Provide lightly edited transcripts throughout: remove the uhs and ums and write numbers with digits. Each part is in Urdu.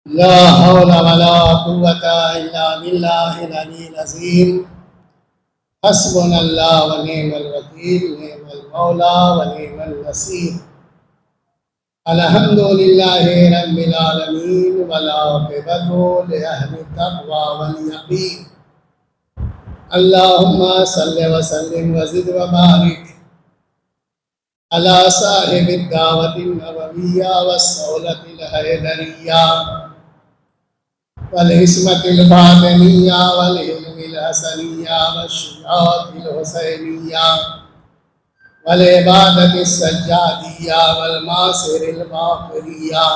لا حول ولا قوة إلا بالله العلي العظيم. حسبنا الله ونعم الوكيل، نعم المولى ونعم النصير. الحمد لله رب العالمين، والعاقبة لأهل التقوى واليقين. اللهم صل وسلم وزد وبارك على صاحب الدعوة النبوية والصولة الحيدرية والعصمة الفاطمية والعلم الحسنية والشجاعة الحسينية والعبادة السجادية والماسر الباقرية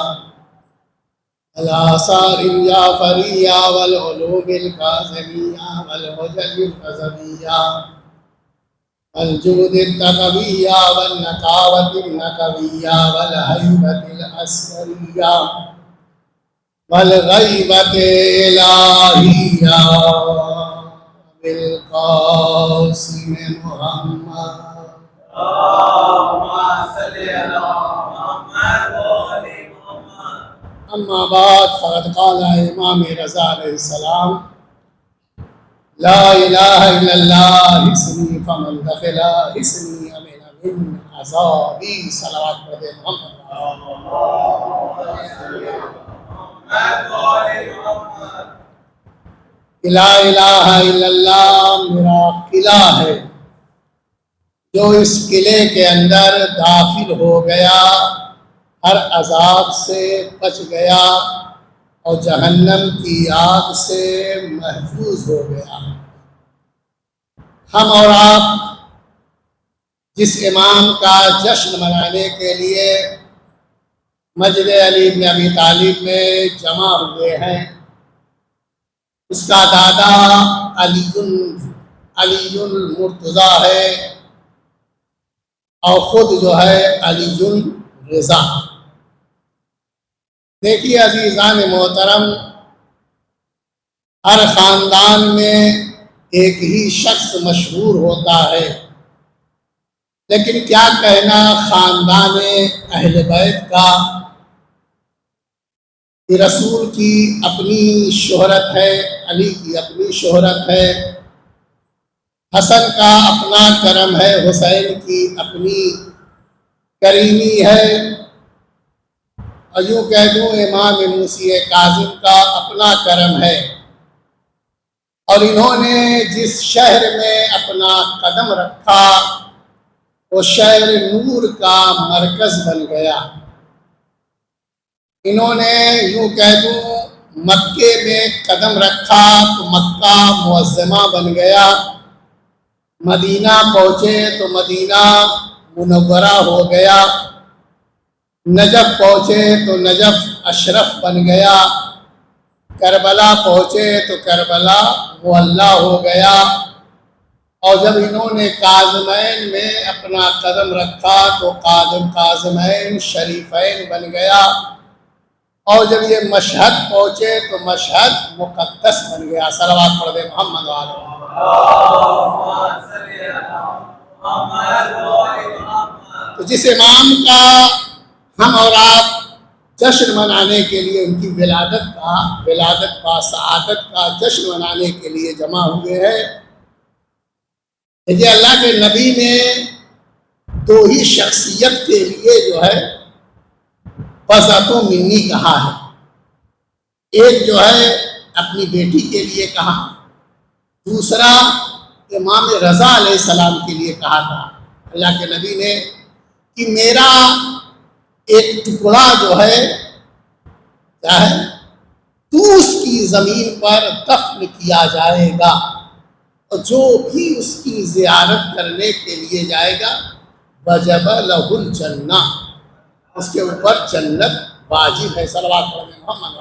والآثار الجعفرية والعلوم الكاظمية والحجج القزوية والجود التقوية والنقاوة النقوية والهيبة العسكرية والغيبة الإلهية بالقاسم محمد. أما بعد، فقد قال امام رضا علیہ السلام: لا الہ الا اللہ حسنی فمن دخل حسنی امن من عذابی. صلوات پڑھ دے محمد. لا الہ الا اللہ میرا قلعہ ہے، جو اس قلعے کے اندر داخل ہو گیا ہر عذاب سے بچ گیا اور جہنم کی آگ سے محفوظ ہو گیا. ہم اور آپ جس امام کا جشن منانے کے لیے مسجد علی بن ابی طالب میں جمع ہوئے ہیں، اس کا دادا علی المرتضیٰ ہے اور خود جو ہے علی الرضا. دیکھیے عزیزان محترم، ہر خاندان میں ایک ہی شخص مشہور ہوتا ہے، لیکن کیا کہنا خاندان اہل بیت کا. رسول کی اپنی شہرت ہے، علی کی اپنی شہرت ہے، حسن کا اپنا کرم ہے، حسین کی اپنی کریمی ہے، اور یوں کہہ دوں امام موسی کاظم کا اپنا کرم ہے. اور انہوں نے جس شہر میں اپنا قدم رکھا وہ شہر نور کا مرکز بن گیا. انہوں نے یوں کہہ دوں مکے میں قدم رکھا تو مکہ معظمہ بن گیا، مدینہ پہنچے تو مدینہ منورہ ہو گیا، نجف پہنچے تو نجف اشرف بن گیا، کربلا پہنچے تو کربلا معلیٰ ہو گیا. اور جب انہوں نے کاظمین میں اپنا قدم رکھا تو کاظمین شریفین بن گیا، اور جب یہ مشہد پہنچے تو مشہد مقدس بن گیا. صلوات پڑھ دے محمد والے. تو جس امام کا ہم اور آپ جشن منانے کے لیے، ان کی ولادت با سعادت کا جشن منانے کے لیے جمع ہوئے ہیں، یہ اللہ کے نبی نے دو ہی شخصیت کے لیے جو ہے بَضْعَةٌ مِّنِّی کہا ہے. ایک جو ہے اپنی بیٹی کے لیے کہا، دوسرا امام رضا علیہ السلام کے لیے کہا تھا. اللہ کے نبی نے کہ میرا ایک ٹکڑا جو ہے کیا ہے طوس کی زمین پر دفن کیا جائے گا، اور جو بھی اس کی زیارت کرنے کے لیے جائے گا وجب لہ الجنہ، اس کے اوپر جنت واجب ہے. صلوات پڑھ محمد.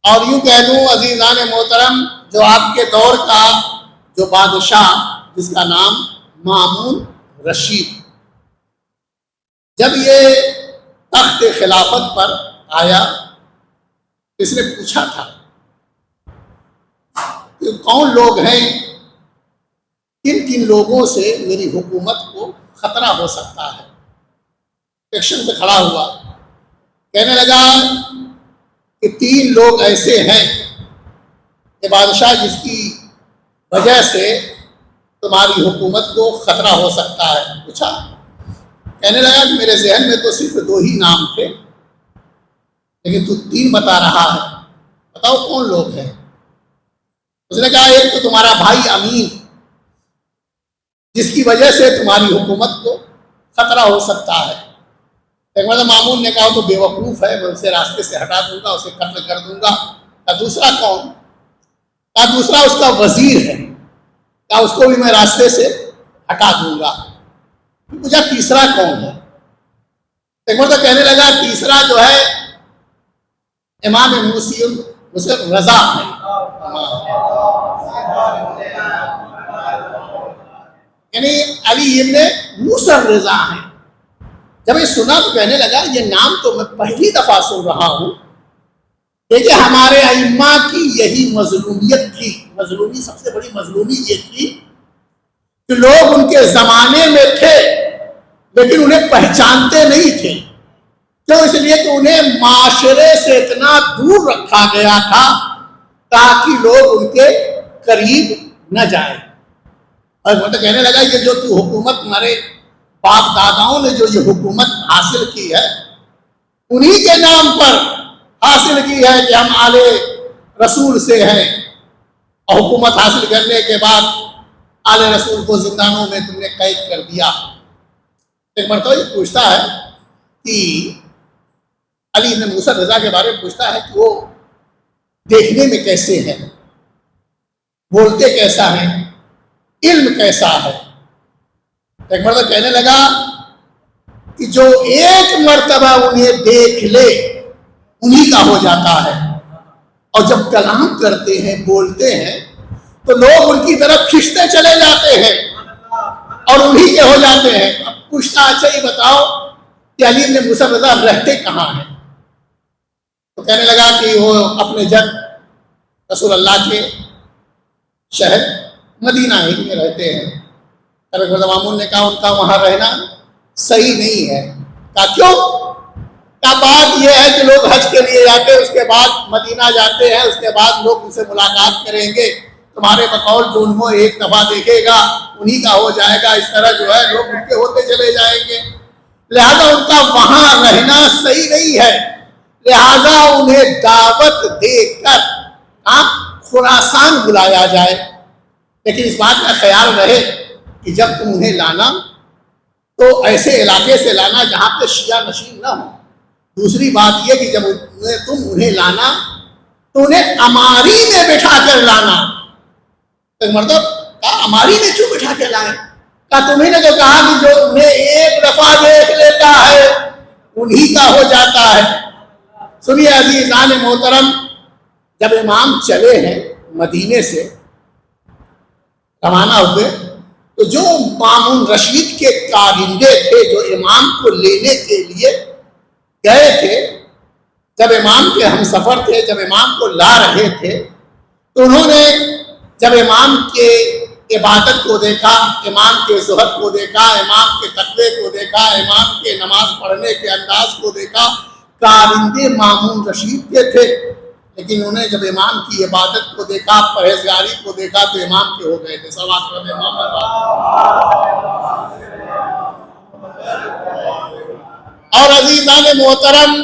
اور یوں کہہ دوں عزیزان محترم، جو آپ کے دور کا جو بادشاہ جس کا نام مامون رشید، جب یہ تخت خلافت پر آیا، اس نے پوچھا تھا کہ کون لوگ ہیں، کن کن لوگوں سے میری حکومت کو خطرہ ہو سکتا ہے. ایکشن سے کھڑا ہوا، کہنے لگا کہ 3 لوگ ایسے ہیں کہ بادشاہ جس کی وجہ سے تمہاری حکومت کو خطرہ ہو سکتا ہے۔ پوچھا، کہنے لگا کہ میرے ذہن میں تو صرف 2 ہی نام تھے، لیکن تو 3 بتا رہا ہے، بتاؤ کون لوگ ہیں؟ اس نے کہا ایک تو تمہارا بھائی امین، جس کی وجہ سے تمہاری حکومت کو خطرہ ہو سکتا ہے۔ مطلب مامون نے کہا تو بے وقوف ہے، میں اسے راستے سے ہٹا دوں گا، اسے قتل کر دوں گا۔ کہا دوسرا کون؟ کہا دوسرا اس کا وزیر ہے، کہا اس کو بھی میں راستے سے ہٹا دوں گا۔ پوچھا تیسرا کون ہے؟ مطلب کہنے لگا تیسرا جو ہے امام موسی رضا ہے۔ یعنی علی ابن موسی رضا ہے۔ جب یہ سنا تو کہنے لگا یہ نام تو میں پہلی دفعہ سن رہا ہوں۔ دیکھیں ہمارے ائمہ کی یہی مظلومیت تھی، مظلومی سب سے بڑی مظلومی یہ تھی کہ لوگ ان کے زمانے میں تھے لیکن انہیں پہچانتے نہیں تھے۔ کیوں؟ اس لیے کہ انہیں معاشرے سے اتنا دور رکھا گیا تھا تاکہ لوگ ان کے قریب نہ جائیں۔ اور وہ تو کہنے لگا کہ جو تو حکومت ہمارے باپ داداؤں نے جو یہ حکومت حاصل کی ہے انہی کے نام پر حاصل کی ہے کہ ہم آل رسول سے ہیں، اور حکومت حاصل کرنے کے بعد آل رسول کو زندانوں میں تم نے قید کر دیا۔ ایک مرتبہ یہ پوچھتا ہے کہ علی بن موسی رضا کے بارے میں پوچھتا ہے کہ وہ دیکھنے میں کیسے ہیں، بولتے کیسا ہے، علم کیسا ہے؟ ایک مرتبہ کہنے لگا کہ جو ایک مرتبہ انہیں دیکھ لے انہی کا ہو جاتا ہے، اور جب کلام کرتے ہیں بولتے ہیں تو لوگ ان کی طرف کھنچتے چلے جاتے ہیں اور انہی کے ہو جاتے ہیں۔ اب پوچھتا اچھا یہ بتاؤ کہ علی بن موسی رضا رہتے کہاں ہیں؟ تو کہنے لگا کہ وہ اپنے جد رسول اللہ کے شہر مدینہ ہی میں رہتے ہیں۔ مامون نے کہا ان کا وہاں رہنا صحیح نہیں ہے۔ کہا کیوں؟ کہا بات یہ ہے کہ لوگ حج کے لیے جاتے ہیں، اس کے بعد مدینہ جاتے ہیں، اس کے بعد لوگ ان سے ملاقات کریں گے، تمہارے بقول جو ان کو ایک دفعہ دیکھے گا انہی کا ہو جائے گا، اس طرح جو ہے لوگ ان کے ہوتے چلے جائیں گے، لہذا ان کا وہاں رہنا صحیح نہیں ہے، لہذا انہیں دعوت دے کر خراسان بلایا جائے۔ لیکن اس بات کا خیال رہے کہ جب تم انہیں لانا تو ایسے علاقے سے لانا جہاں پہ شیعہ نشین نہ ہو۔ دوسری بات یہ کہ جب تم انہیں لانا تو انہیں اماری میں بٹھا کر لانا۔ تو مطلب کہا اماری میں کیوں بٹھا کے لائیں؟ کہا تمہیں نے جو کہا کہ جو انہیں ایک دفعہ دیکھ لیتا ہے انہی کا ہو جاتا ہے۔ سنیے عزیزان محترم، جب امام چلے ہیں مدینے سے روانہ ہوئے تو جو مامون رشید کے کارندے تھے جو امام کو لینے کے لیے گئے تھے، جب امام کے ہم سفر تھے، جب امام کو لا رہے تھے تو انہوں نے جب امام کے عبادت کو دیکھا، امام کے زہد کو دیکھا، امام کے تقوی کو دیکھا، امام کے نماز پڑھنے کے انداز کو دیکھا، کارندے مامون رشید کے تھے، لیکن انہیں جب امام کی عبادت کو دیکھا، پرہیزگاری کو دیکھا تو امام کے ہو گئے تھے۔ صلوات رب محمد۔ اور عزیزان محترم،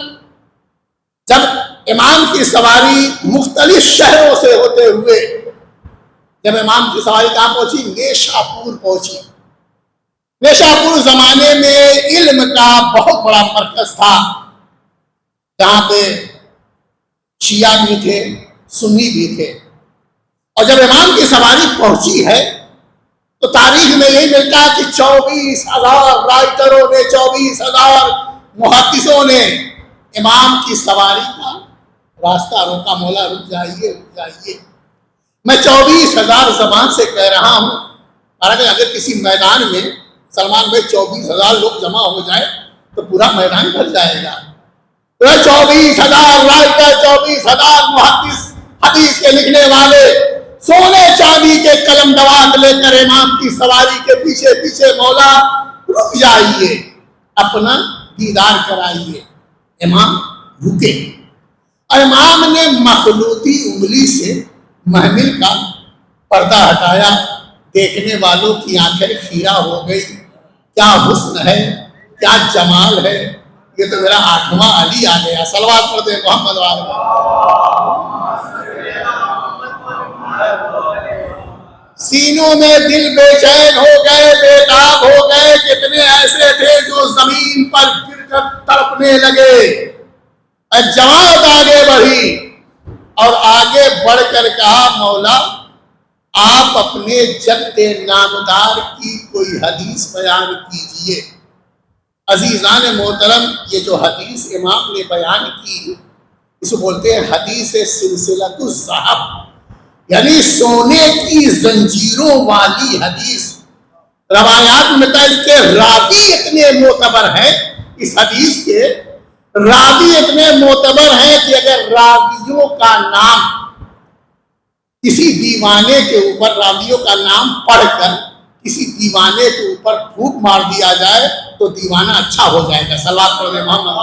جب امام کی سواری مختلف شہروں سے ہوتے ہوئے جب امام کی سواری کہاں پہنچی؟ نیشاپور پہنچی۔ نیشاپور زمانے میں علم کا بہت بڑا مرکز تھا، جہاں پہ شیعہ بھی تھے، سنی بھی تھے۔ اور جب امام کی سواری پہنچی ہے تو تاریخ میں یہی ملتا ہے کہ 24,000 رائٹروں نے، 24,000 محدثوں نے امام کی سواری کا راستہ روکا۔ مولا رک جائیے، رک جائیے۔ میں 24,000 زبان سے کہہ رہا ہوں، اور اگر کسی میدان میں سلمان بھائی 24,000 لوگ جمع ہو جائے تو پورا میدان بھر جائے گا۔ 24,000 رائٹر، 24,000 محدث، حدیث کے لکھنے والے، سونے چاندی کے قلم دوات لے کر امام کی سواری کے پیچھے پیچھے مولا رک جائیے، اپنا دیدار کرائیے۔ امام رکے اور امام نے مخلوطی انگلی سے محمل کا پردہ ہٹایا۔ دیکھنے والوں کی آنکھیں خیرہ ہو گئی، کیا حسن ہے، کیا جمال ہے، یہ تو میرا 8واں علی آ گیا۔ صلوات پڑھ دیں محمد سینوں میں دل بے چین ہو گئے، بےتاب ہو گئے۔ کتنے ایسے تھے جو زمین پر گر کر تڑپنے لگے۔ جماعت آگے بڑھی اور آگے بڑھ کر کہا مولا آپ اپنے جد نامدار کی کوئی حدیث بیان کیجئے۔ عزیزان محترم، یہ جو حدیث امام نے بیان کی اسے بولتے ہیں حدیث سلسلۃ الذہب، یعنی سونے کی زنجیروں والی حدیث۔ روایات میں تھا اس کے راوی اتنے معتبر ہیں، اس حدیث کے راوی اتنے معتبر ہیں کہ اگر راویوں کا نام کسی دیوانے کے اوپر، راویوں کا نام پڑھ کر کسی دیوانے کے اوپر پھونک مار دیا جائے تو دیوانہ اچھا ہو جائے گا۔ صلوات پڑھ دیں محمد۔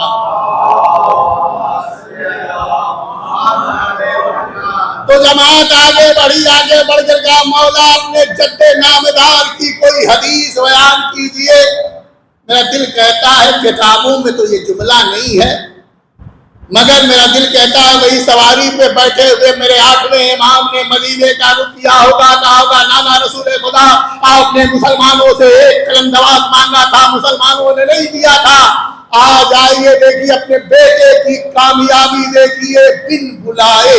تو جماعت آگے بڑھی، آگے بڑھ کر کہا مولا اپنے جد نامدار کی کوئی حدیث بیان کیجئے۔ میرا دل کہتا ہے کتابوں میں تو یہ جملہ نہیں ہے، مگر میرا دل کہتا ہے وہی سواری پہ بیٹھے ہوئے میرے 8ویں امام نے مدینے کا رخ کیا ہوگا، کہا ہوگا نانا رسول خدا آپ نے مسلمانوں سے ایک قلم دواز مانگا تھا، مسلمانوں نے نہیں دیا تھا، آج آئیے دیکھیے اپنے بیٹے کی کامیابی دیکھیے، بن بلائے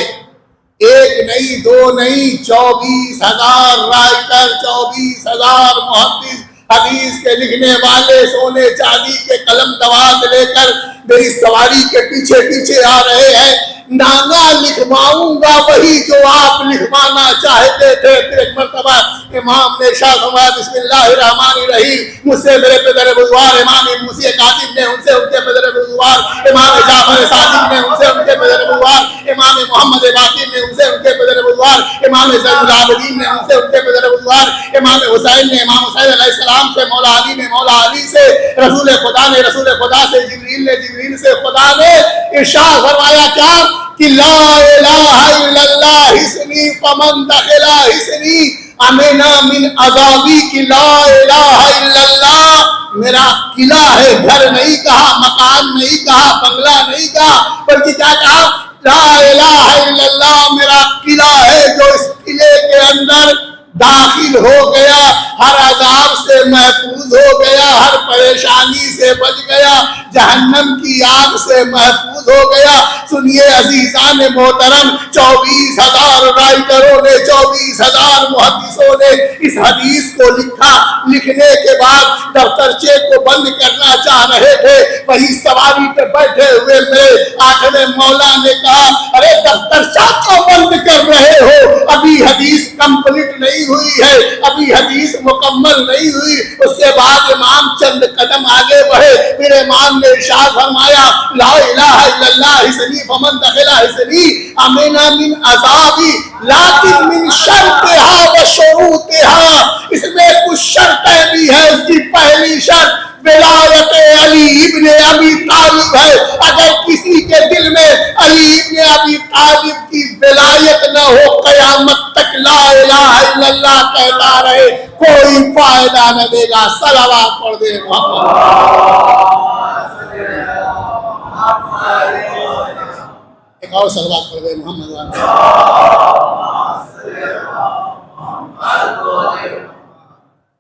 ایک نہیں دو نہیں 24,000 رائٹر، 24,000 محدث، حدیث کے لکھنے والے سونے چاندی کے قلم دواز لے کر میری سواری کے پیچھے پیچھے آ رہے ہیں۔ نانا لکھواؤں گا وہی جو آپ لکھوانا چاہتے تھے۔ پھر ایک مرتبہ امام نے ارشاد فرمایا بسم اللہ الرحمن الرحیم، مجھ سے میرے پدر بزرگوار امام موسی کاظم نے، ان سے ان کے پدر بزرگوار امام جعفر صادق نے، ان سے ان کے پدر بزرگوار امام محمد باقر نے، ان سے ان کے پدر بزرگوار امام زین العابدین نے، ان سے ان کے پدر بزرگوار امام حسین نے، امام حسین علیہ السلام سے، مولا علی نے، مولا علی سے، رسول خدا نے، رسول خدا سے، جبریل نے، جبریل سے خدا نے۔ ارشاد فرمایا کیا کہ لا الہ الا اللہ حسنی فمن دخل حسنی امنا من عذابی، کی لا الہ الا اللہ میرا قلعہ ہے، گھر نہیں کہا، مکان نہیں کہا، بنگلہ نہیں کہا، بلکہ کیا کہا لا الہ الا اللہ میرا قلعہ ہے، جو اس قلعے کے اندر داخل ہو گیا ہر عذاب سے محفوظ ہو گیا، ہر پریشانی سے بچ گیا، جہنم کی آگ سے محفوظ ہو گیا۔ سنیے عزیزان محترم، 24,000 رائٹروں نے، 24,000 محدثوں نے اس حدیث کو لکھا۔ لکھنے کے بعد دفترچے کو بند کرنا چاہ رہے تھے، وہی سواری پہ بیٹھے ہوئے میرے 8ویں مولا نے کہا ارے دفترچہ کو بند کر رہے ہو، ابھی حدیث کمپلیٹ نہیں ہوئی ہے، ابھی حدیث مکمل نہیں ہوئی۔ اس کے بعد امام چند قدم آگے بڑھے، پھر امام نے ارشاد فرمایا لا الہ الا اللہ حسنی فمن دخل حسنی امنا من عذابی لیکن من شرطہا و شروطہا، اس میں کچھ شرطیں بھی ہیں۔ اس کی پہلی شرط ولایت علی ابن ابی طالب ہے۔ اگر کسی کے دل میں علی ابن ابی طالب کی ولایت نہ ہو، قیامت تک لا الہ الا اللہ کہتا رہے، کوئی فائدہ نہ دے گا۔ صلوات پڑھ دے محمد۔ ایک اور صلوات پڑھ دے محمد۔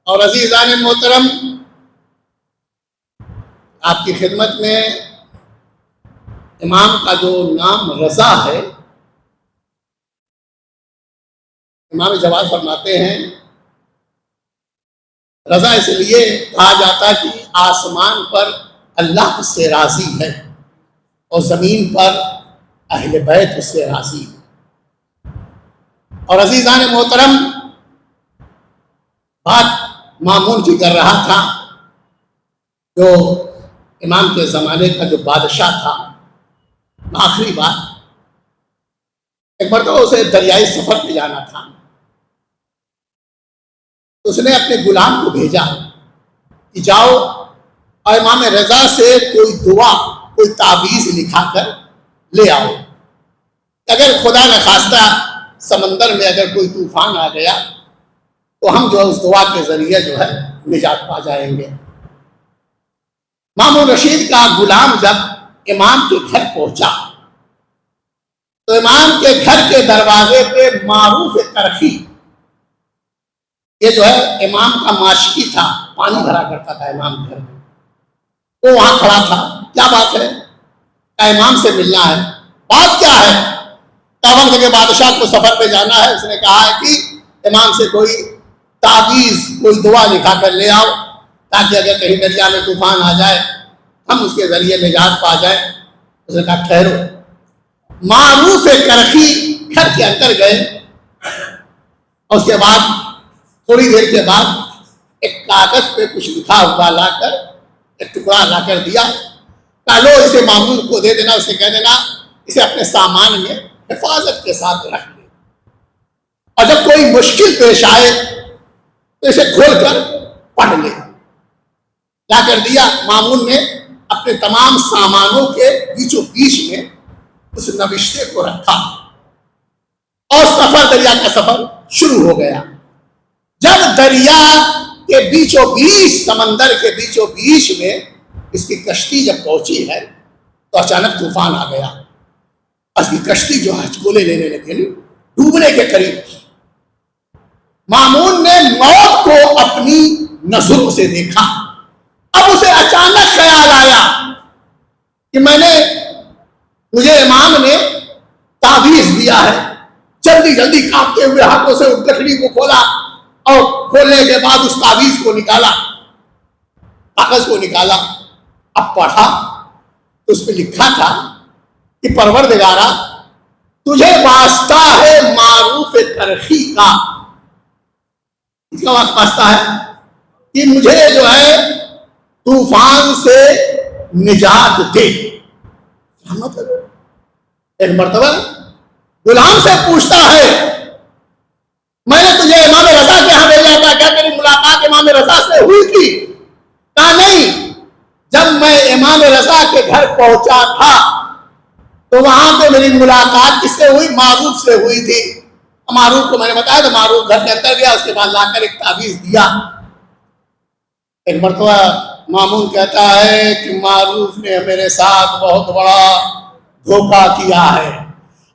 اور عزیزان محترم، آپ کی خدمت میں امام کا جو نام رضا ہے، امام جواد فرماتے ہیں رضا اس لیے کہا جاتا کہ آسمان پر اللہ اس سے راضی ہے اور زمین پر اہل بیت اس سے راضی ہے۔ اور عزیزان محترم، بات مامون کی کر رہا تھا، جو امام کے زمانے کا جو بادشاہ تھا، آخری بات، ایک مرتبہ اسے دریائے سفر پہ جانا تھا، اس نے اپنے غلام کو بھیجا کہ جاؤ اور امام رضا سے کوئی دعا کوئی تعویذ لکھا کر لے آؤ. اگر خدا نخواستہ سمندر میں اگر کوئی طوفان آ گیا تو ہم جو ہے اس دعا کے ذریعے جو ہے نجات پا جائیں گے. مامون رشید کا غلام جب امام کے گھر پہنچا تو امام کے گھر کے دروازے پہ معروف کرخی، یہ جو ہے امام کا ماشکی تھا، پانی بھرا کرتا تھا امام کے گھر میں، وہ وہاں کھڑا تھا. کیا بات ہے؟ امام سے ملنا ہے. بات کیا ہے؟ وقت کے بادشاہ کو سفر پہ جانا ہے، اس نے کہا ہے کہ امام سے کوئی تعویذ کوئی دعا لکھا کر لے آؤ تاکہ اگر کہیں دریا میں طوفان آ جائے ہم اس کے ذریعے نجات پا جائیں. اس نے کہا ٹھہرو. معروف کرخی گھر کے اندر گئے اور اس کے بعد تھوڑی دیر کے بعد ایک کاغذ پہ کچھ لکھا ہوا لا کر ایک ٹکڑا لا کر دیا. کہا لو اسے مامون کو دے دینا، اسے کہہ دینا اسے اپنے سامان میں حفاظت کے ساتھ رکھ لے، اور جب کوئی مشکل پیش آئے تو اسے کھول کر پڑھ لے. لا کر دیا. مامون نے اپنے تمام سامانوں کے بیچوں بیچ میں اس نوشتے کو رکھا اور سفر دریا کا سفر شروع ہو گیا. جب دریا کے بیچوں بیچ سمندر کے بیچوں بیچ میں اس کی کشتی جب پہنچی ہے تو اچانک طوفان آ گیا. اس کی کشتی جو ہچکولے لینے لگی، ڈوبنے کے قریب تھی. مامون نے موت کو اپنی نظروں سے دیکھا. اب اسے اچانک خیال آیا کہ مجھے امام نے تعویذ دیا ہے. جلدی جلدی کانپتے ہوئے ہاتھوں سے اس گٹھڑی کو کھولا اور کھولنے کے بعد اس تعویذ کو نکالا، کاغذ کو نکالا. اب پڑھا تو اس پہ لکھا تھا کہ پروردگارا تجھے واسطہ ہے معروف کرخی کا. اس کا واسطہ ہے کہ مجھے جو ہے طوفان سے نجات دے. مطلب ایک مرتبہ غلام سے پوچھتا ہے میں نے تجھے امام رضا کے یہاں بھیجا تھا، کیا تیری ملاقات امام رضا سے ہوئی تھی؟ کہا نہیں. جب میں امام رضا کے گھر پہنچا تھا تو وہاں پہ میری ملاقات کس سے ہوئی؟ معروف سے ہوئی تھی. معروف کو میں نے بتایا تو معروف گھر کے اندر گیا، اس کے بعد لا کر ایک تعویذ دیا. ایک مرتبہ مامون کہتا ہے کہ معروف نے میرے ساتھ بہت بڑا دھوکہ کیا ہے.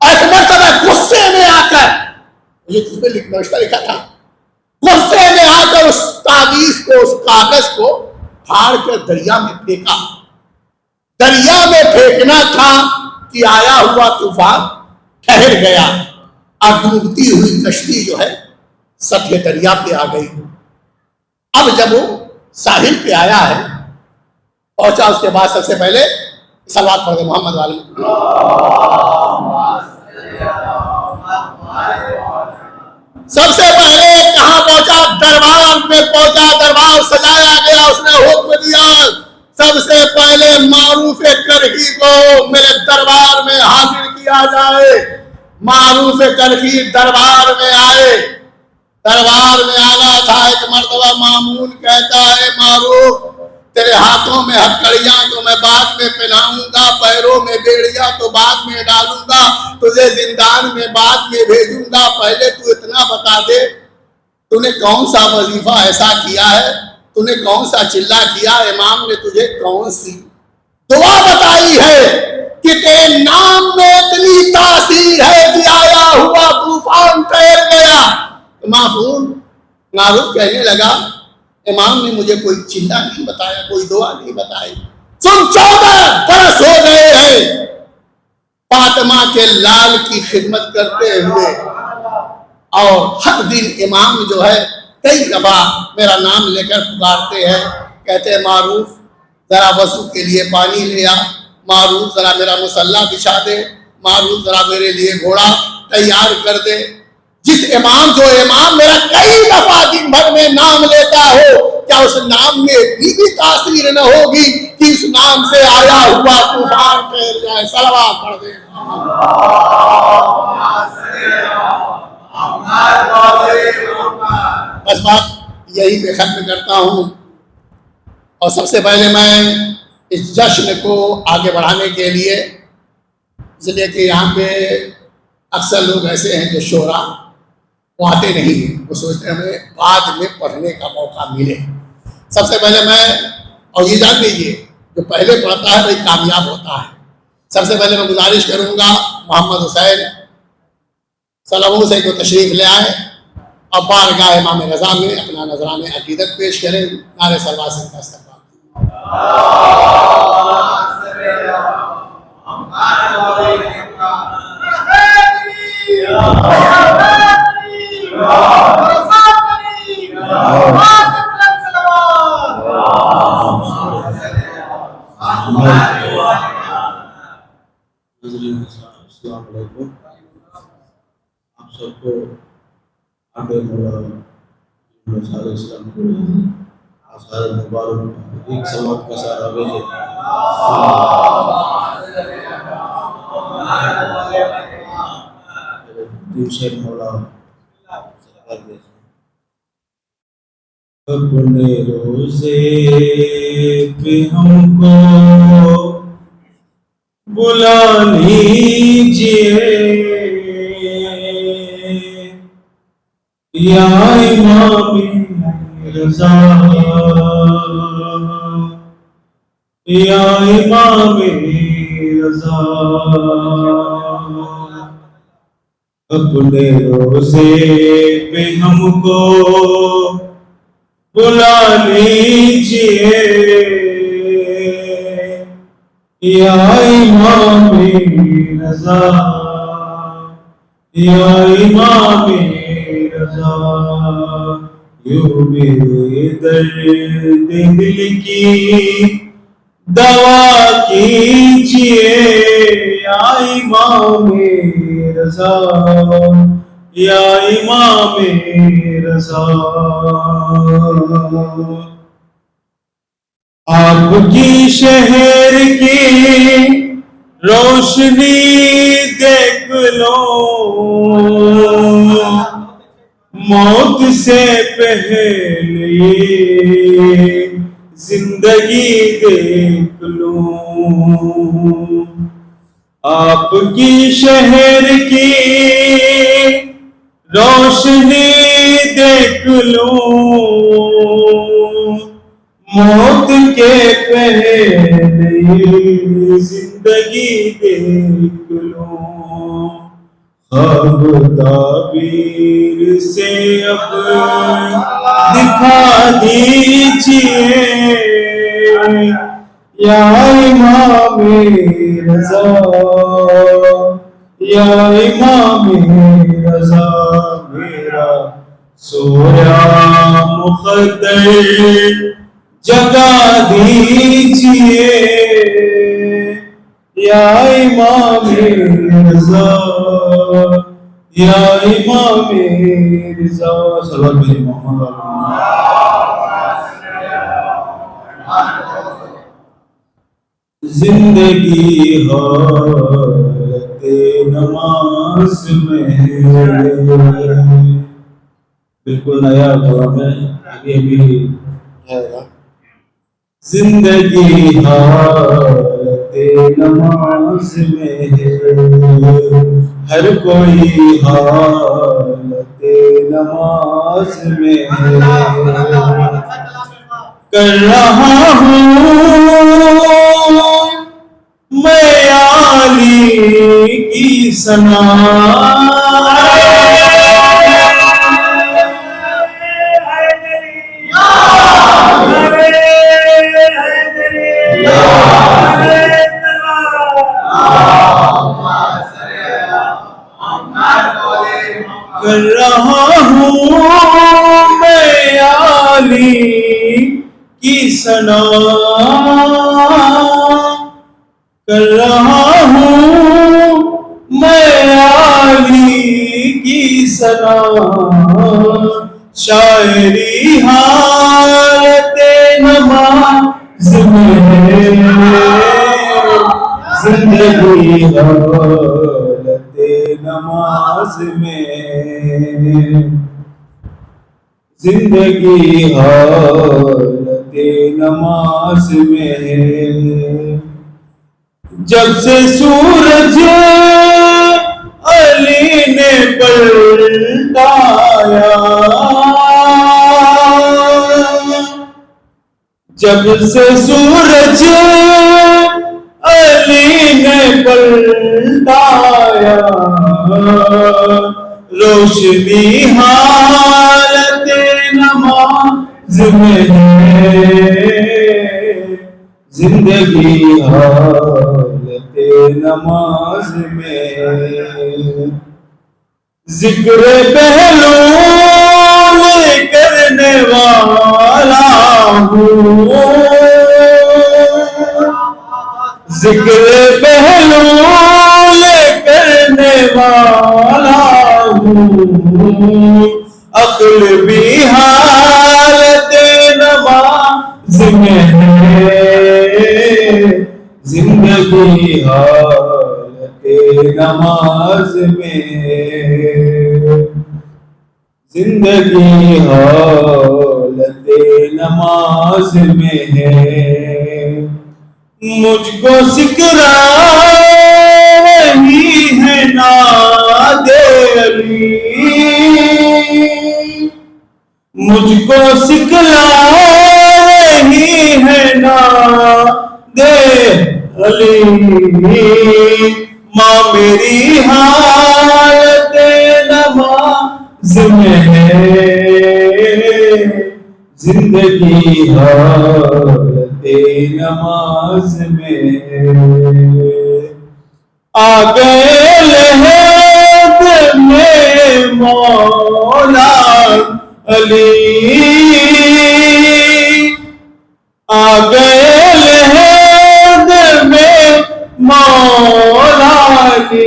ایک مرتبہ غصے میں آ کر یہ تجھ پہ نوشتہ لکھا تھا، غصے میں آ کر اس تعویذ کو اس کاغذ کو پھاڑ کر دریا میں پھینکا. دریا میں پھینکنا تھا کہ آیا ہوا طوفان ٹھہر گیا اور ڈوبتی ہوئی کشتی جو ہے سطح دریا پہ آ گئی. اب جب وہ ساحل پہ آیا ہے پہنچا، اس کے بعد سب سے پہلے صلوات پڑھ دے محمد والے. سب سے پہلے کہاں پہنچا؟ دربار میں پہنچا. دربار سجایا گیا. اس نے حکم دیا سب سے پہلے معروف کرخی کو میرے دربار میں حاضر کیا جائے. معروف کرخی دربار میں آئے. دربار میں آنا تھا. ایک مرتبہ مامون کہتا ہے معروف تیرے ہاتھوں میں ہتھکڑیاں تو میں بعد میں پہناؤں گا، پیروں میں بیڑیاں تو بعد میں ڈالوں گا، تجھے زندان میں بعد میں بھیجوں گا. پہلے تو اتنا بتا دے تو نے کون سا وظیفہ ایسا کیا ہے، تو نے کون سا چلہ کیا، امام نے تجھے کون سی دعا بتائی ہے کہ تیرے نام میں اتنی تاثیر ہے کہ آیا ہوا طوفان ٹھہر گیا. معروف کہنے لگا امام نے مجھے کوئی چلہ نہیں بتایا، کوئی دعا نہیں بتائی. سن 14 برس ہو گئے ہیں فاطمہ کے لال کی خدمت کرتے ہوئے، اور ہر دن امام جو ہے کئی دفعہ میرا نام لے کر پکارتے ہیں، کہتے ہیں معروف ذرا وضو کے لیے پانی لے آ، معروف ذرا میرا مصلی بچھا دے، معروف ذرا میرے لیے گھوڑا تیار کر دے. جس امام جو امام میرا کئی دفعہ دن بھر میں نام لیتا ہو، کیا اس نام میں اتنی بھی تاثیر نہ ہوگی کہ اس نام سے آیا ہوا طوفان ٹھہر جائے؟ صلوات پڑھ دیں. بس بات یہی پہ ختم کرتا ہوں اور سب سے پہلے میں اس جشن کو آگے بڑھانے کے لیے، اس لیے کہ یہاں پہ اکثر لوگ ایسے ہیں جو شعرا وہ آتے نہیں ہیں، وہ سوچتے ہیں ہمیں بعد میں پڑھنے کا موقع ملے۔ سب سے پہلے میں، اور یہ جان لیجیے جو پہلے پڑھتا ہے وہی کامیاب ہوتا ہے۔ سب سے پہلے میں گزارش کروں گا محمد حسین سلموں سے کو تشریف لے آئے اور بارگاہ امام رضا میں اپنا نذران عقیدت پیش کریں۔ نعرہ صلوات سے کا استقبال۔ السلام علیکم، آپ سب کو آٹھویں مولا صالح اسلام کو آثار مبارک ایک سماعت کا سارا بھیجے۔ شیخ مولا اپنے روزے پہ ہم کو بلا لیجئے یا امام رضا، یا امام رضا، اپنے روزے پہ ہم کو بلا لیجئے یا امام رضا، یا امام رضا، یوں میرے درد دل کی دوا کیجئے یا امام رضا، یا امام رضا، آپ کی شہر کی روشنی دیکھ لو، موت سے پہلے زندگی دیکھ لو، آپ کی شہر کی روشنی دیکھ لو، موت کے پہلے زندگی دیکھ لو، خواب تعبیر سے اب دکھا دیجئے یا امام رضا، یا امام رضا، میرا سویا مقدر جگا دیجئے یا امام رضا، یا امام رضا، صلوات میرے محمد زندگی حالت نماز میں، بالکل نیا کلام ہے، ابھی ہے گا۔ زندگی حالت نماز میں ہے، ہر کوئی حالت نماز میں ہے، کر رہا ہوں میں علی کی ثنا، کر رہا ہوں میں علی کی ثنا، کر رہا ہوں میں علی کی ثنا، شاعری حالت نماز میں ہے، زندگی حالت نماز میں، زندگی حالت نماز میں ہے۔ جب سے سورج علی نے پلٹایا، جب سے سورج علی نے پلٹایا، روشنی حالت نماز میں ہے، زندگی حالت نماز میں ہے۔ ذکر پہلو میں کرنے والا ہوں، ذکر پہلو میں کرنے والا ہوں، عقل بھی حالت نماز میں ہے، زندگی حالت نماز میں ہے، زندگی حالت نماز میں ہے۔ مجھ کو سکرا رہی ہے ناد علی، مجھ کو سکھلا رہی ہے ناد علی، ماں میری حالت نماز میں ہے، زندگی حالت نماز میں ہے۔ آ گئے لہد میں مولا علی، آ گئے لہد میں مولا علی،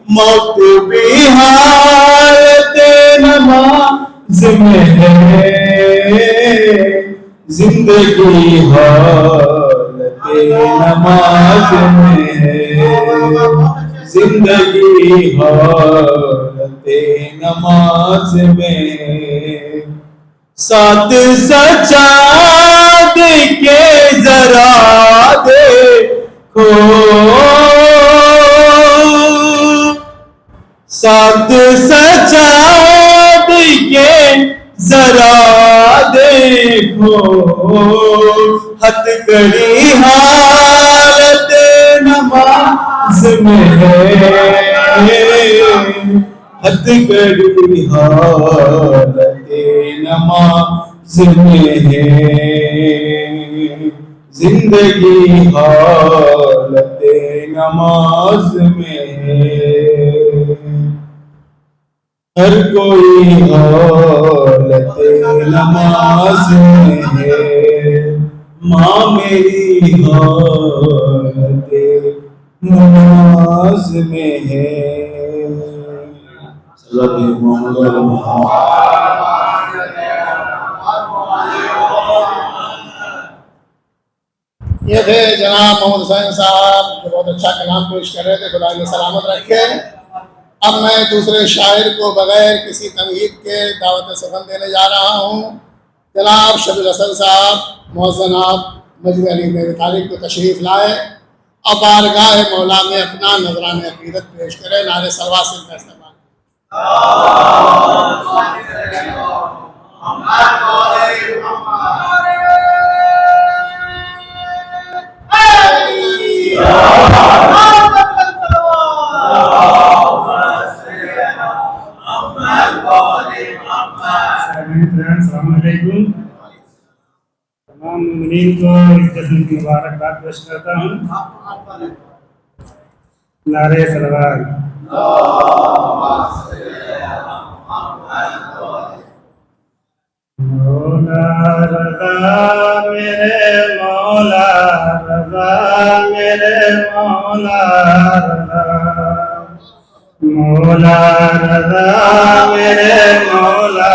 موت بھی حالت نماز میں ہے، زندگی حالت نماز میں ہے، زندگی حالت نماز میں ہے۔ ساتھ سجاد کے ذرا دیکھو، ساتھ سجاد کے ذرا دیکھو، ہتھ کڑی حالت نماز میں ہے، ہتھ کڑی حالت نماز میں ہے، زندگی حالت نماز میں ہے۔ ہر کوئی حالت نماز میں ہے، ماں میری حالت نماز میں ہے۔ یہ تھے جناب محمد حسین صاحب جو بہت اچھا کلام پیش کر رہے تھے، خدا انہیں سلامت رکھے۔ اب میں دوسرے شاعر کو بغیر کسی تمہید کے دعوت سخن دینے جا رہا ہوں۔ جناب شبیر حسن صاحب موزناب مسجد علی میرے طالب کو تشریف لائے اور بارگاہ مولا میں اپنا نذران عقیدت پیش کرے۔ نعرہ سلوات کا استعمال۔ السلام علیکم۔ تمام مومنین کو اس جشن کی مبارکباد پیش کرتا ہوں۔ نعرہ صلوات۔ مولا رضا میرے مولا رضا میرے مولا رضا، مولا رضا میرے مولا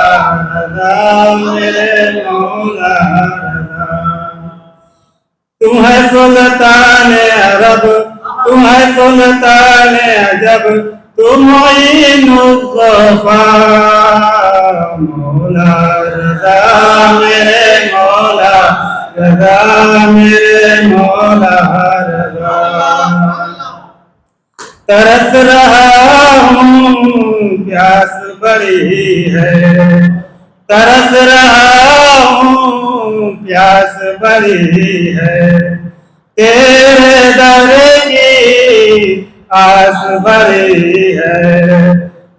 رضا میرے مولا رضا، تو ہے سلطان عرب، تم ہے سلطان عجب تم معین الظفار مولا رضا میرے مولا رضا میرے مولا رضا ترس رہا ہوں پیاس بڑی ہے ترس رہا ہوں پیاس بڑی ہے تیرے در کی آس بڑی ہے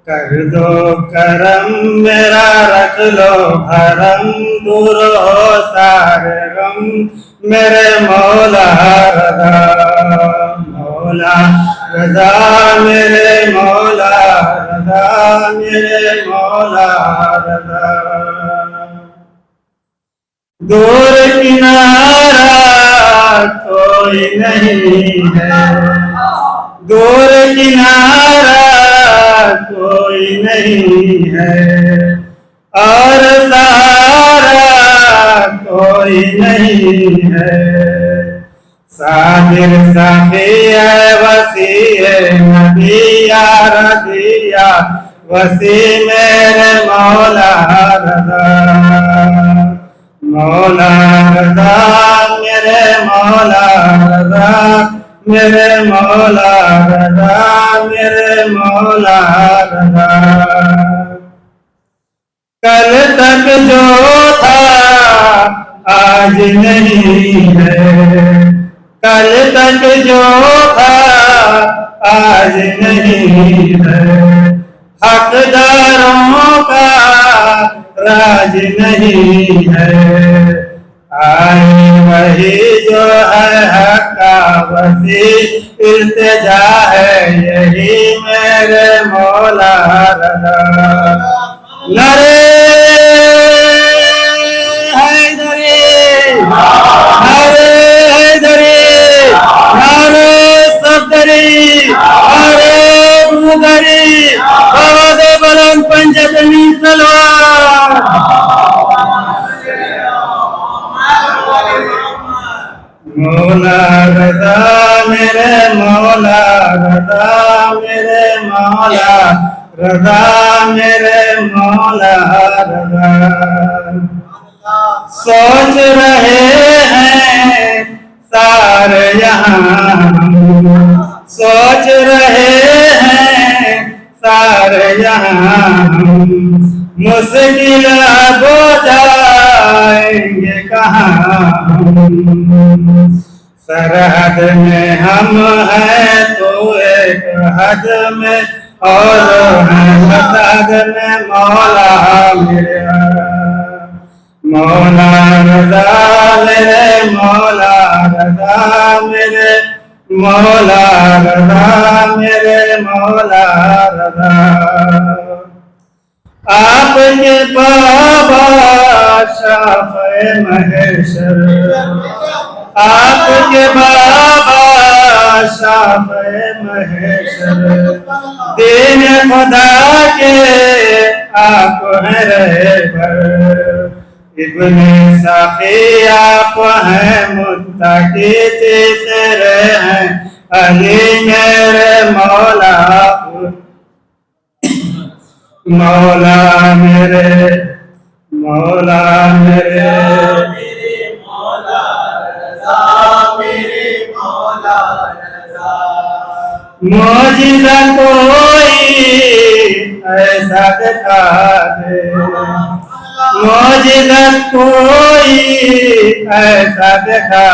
کر دو کرم میرا رکھ لو بھرم دور ہو سارے غم میرے مولا رضا مولا رضا میرے مولا رضا میرے مولا رضا دور کنارہ کوئی نہیں ہے دور کنارہ کوئی نہیں ہے اور سہارا کوئی نہیں ہے صابر سخی ہے وسیع نبی یا رضیا وسیع میرے مولا رضا مولا رضا میرے مولا رضا میرے مولا رضا میرے مولا رضا کل تک جو تھا آج نہیں ہے کل تک جو تھا آج نہیں ہے حقداروں کا راج نہیں ہے آئی وہی جو ہے حق کا وسیع التجا ہے یہی میرے مولا رضا نعرے حیدری نعرے حیدری نعرے صفدری نعرے بودری آواز بلند پنجتنی سلوار مولا رضا میرے مولا رضا میرے مولا رضا میرے مولا رضا سوچ رہے ہیں سارے یہاں سوچ رہے ہیں سارے یہاں مشکل ہو جائیں گے کہاں سرحد میں ہم ہیں تو ایک حد میں اور ہیں فساد میں مولا میرا مولا رضا میرے مولا رضا میرے مولا رضا میرے مولا رضا آپ کے بابا شافع محشر آپ کے بابا شافع محشر دین خدا کے آپ ہیں رہبر ابن ساقی آپ ہیں متقی تیسرے ہیں علی میرے مولا مولا میرے مولا میرے مولا رضا میرے مولا رضا معجزہ کوئی ایسا دکھا دے معجزہ کوئی ایسا دکھا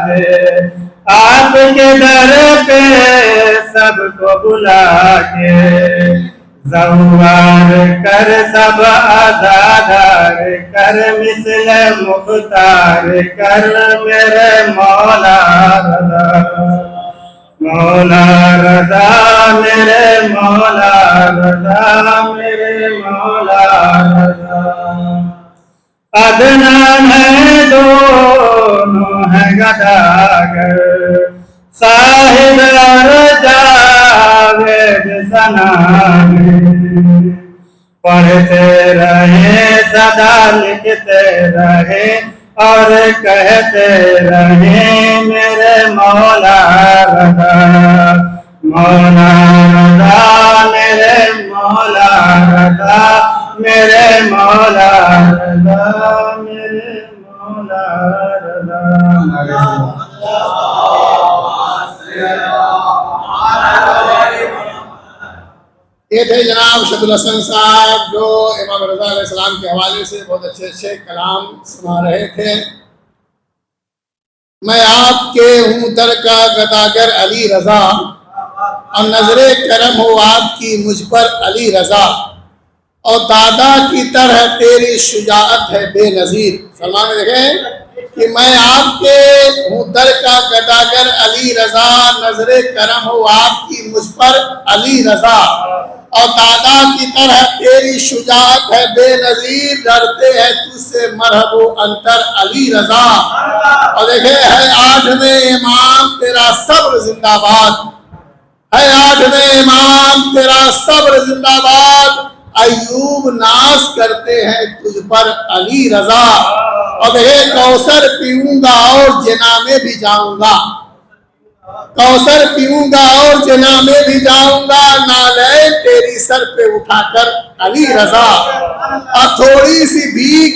دے آپ کے در پہ سب کو بلا کے زوار کر سب آزادار کر مثل مختار کر میرے مولا رضا مولا رضا میرے مولا رضا میرے مولا رضا عدنان ہے دونوں ہیں گداگر صاحب جاوید ثنا پڑھتے رہے سدا لکھتے رہے اور کہتے رہیں میرے مولا رضا، مولا رضا، میرے مولا رضا، میرے مولا رضا، میرے مولا رضا۔ یہ تھے جناب شد الحسن صاحب جو امام رضا علیہ السلام کے حوالے سے بہت اچھے اچھے کلام سنا رہے تھے۔ میں آپ کے ہوں در کا گداگر علی رضا، اور نظر کرم ہو آپ کی مجھ پر علی رضا، اور دادا کی طرح تیری شجاعت ہے بے نظیر۔ سلمان میں دیکھیں کہ میں آپ کے ہوں در کا گداگر علی رضا، نظر کرم ہو آپ کی مجھ پر علی رضا، اور دادا کی طرح تیری شجاعت ہے بے نظیر، ڈرتے ہیں تجھ سے مرحب و انتر علی رضا۔ اور دیکھیں ہے آٹھویں امام تیرا صبر زندہ باد، ہے آٹھویں امام تیرا صبر زندہ باد، ایوب ناز کرتے ہیں تجھ پر علی رضا۔ اور دیکھیں کوثر پیوں گا اور جنا میں بھی جاؤں گا، کوثر پیوں گا اور جنا میں بھی جاؤں گا، نالین تیری سر پہ اٹھا کر علی رضا، اور تھوڑی سی بھیک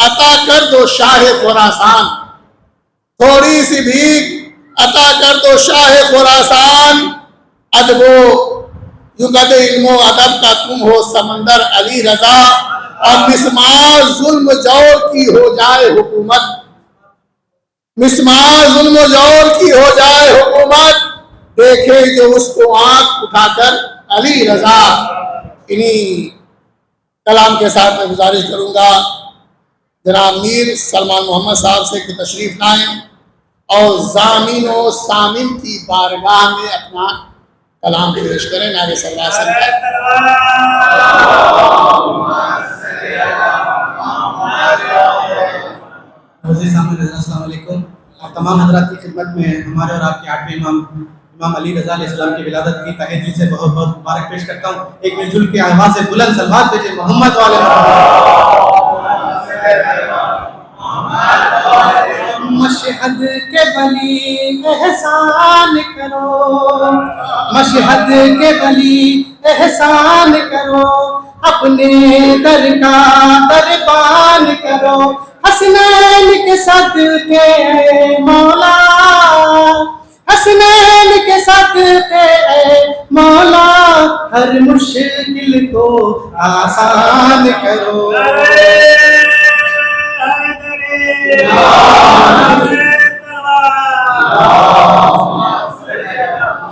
عطا کر دو شاہ خراسان، تھوڑی سی بھیک عطا کر دو شاہ خراسان، ادب و یوں کہتے علم و ادب کا تم ہو سمندر علی رضا، اور مسمار ظلم جور کی ہو جائے حکومت، مسمار ظلم و جور کی ہو جائے حکومت، دیکھے جو اس کو آنکھ اٹھا کر علی رضا۔ انہی کلام کے ساتھ میں گزارش کروں گا جناب میر سلمان محمد صاحب سے کہ تشریف لائیں اور ضامین و سامن کی بارگاہ میں اپنا کلام پیش کریں۔ نعرہ صلی اللہ علیہ وسلم۔ السلام علیکم۔ آپ تمام حضرات کی خدمت میں ہمارے اور آپ کے آٹھویں امام علی رضا علیہ السلام کی ولادت کی تہہ دل سے بہت بہت مبارک پیش کرتا ہوں۔ ایک مل جل کے آواز سے بلند صلوات بھیجیں محمد والے مشہد کے ولی احسان کرو، مشہد کے ولی احسان کرو، اپنے در کا دربان کرو، حسنین کے صدقے اے مولا، حسنین کے صدقے اے مولا، ہر مشکل کو آسان کرو۔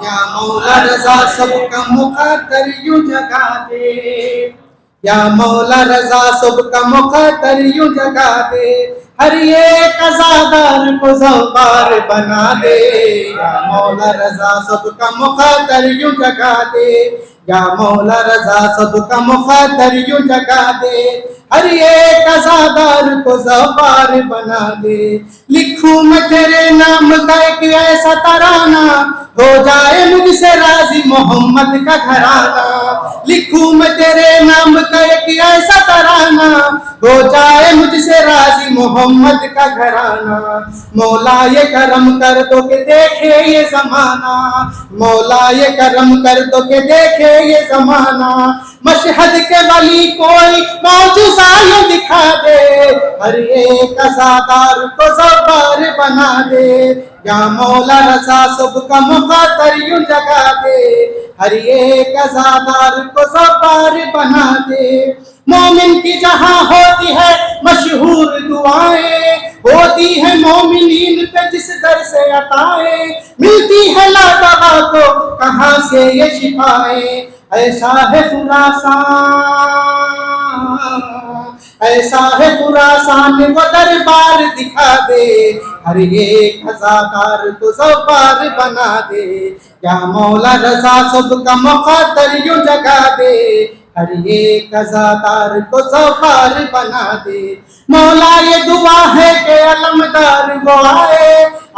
یا مولا رضا سب کا مقدر یوں جگا دے، یا مولا رضا سب کا مقدر یوں جگا دے، ہر ایک عزادار کو زوار بنا دے، یا مولا رضا سب کا مقدر یوں جگا دے، یا مولا رضا سب کا مقدر یوں جگا دے، ہر ایک عزادار کو زوار بنا دے۔ لکھوں میں تیرے نام کا ایک ایسا ترانہ، ہو جائے مجھ سے راضی محمد کا گھرانہ، لکھوں میں تیرے نام کا ایک ایسا ترانہ، ہو جائے مجھ سے راضی محمد کا گھرانہ۔ مولا یہ کرم کر دو کہ دیکھے یہ زمانہ، مولا یہ کرم کر دو کہ دیکھے یہ زمانہ، مشہد کے ولی کوئی معجزہ یوں دکھا دے، ہر ایک عزادار کو زوار بنا دے، یا مولا رضا سب کا مقدر یوں جگا دے، ہر ایک عزادار کو زوار بنا دے۔ مومن کی جہاں ہوتی ہے مشہور دعائیں، ہوتی ہے مومنین پہ جس در سے عطائیں، ملتی ہے لادغا کو کہاں سے یہ شفائیں، ایسا ہے خراسان، ایسا ہے خراسان وہ دربار دکھا دے، ہر ایک عزادار کو زوار بنا دے، یا مولا رضا سب کا مقدر یوں جگا دے، ہر ایک عزادار کو زوار بنا دے۔ مولا یہ دعا ہے کہ علمدار وہ آئے،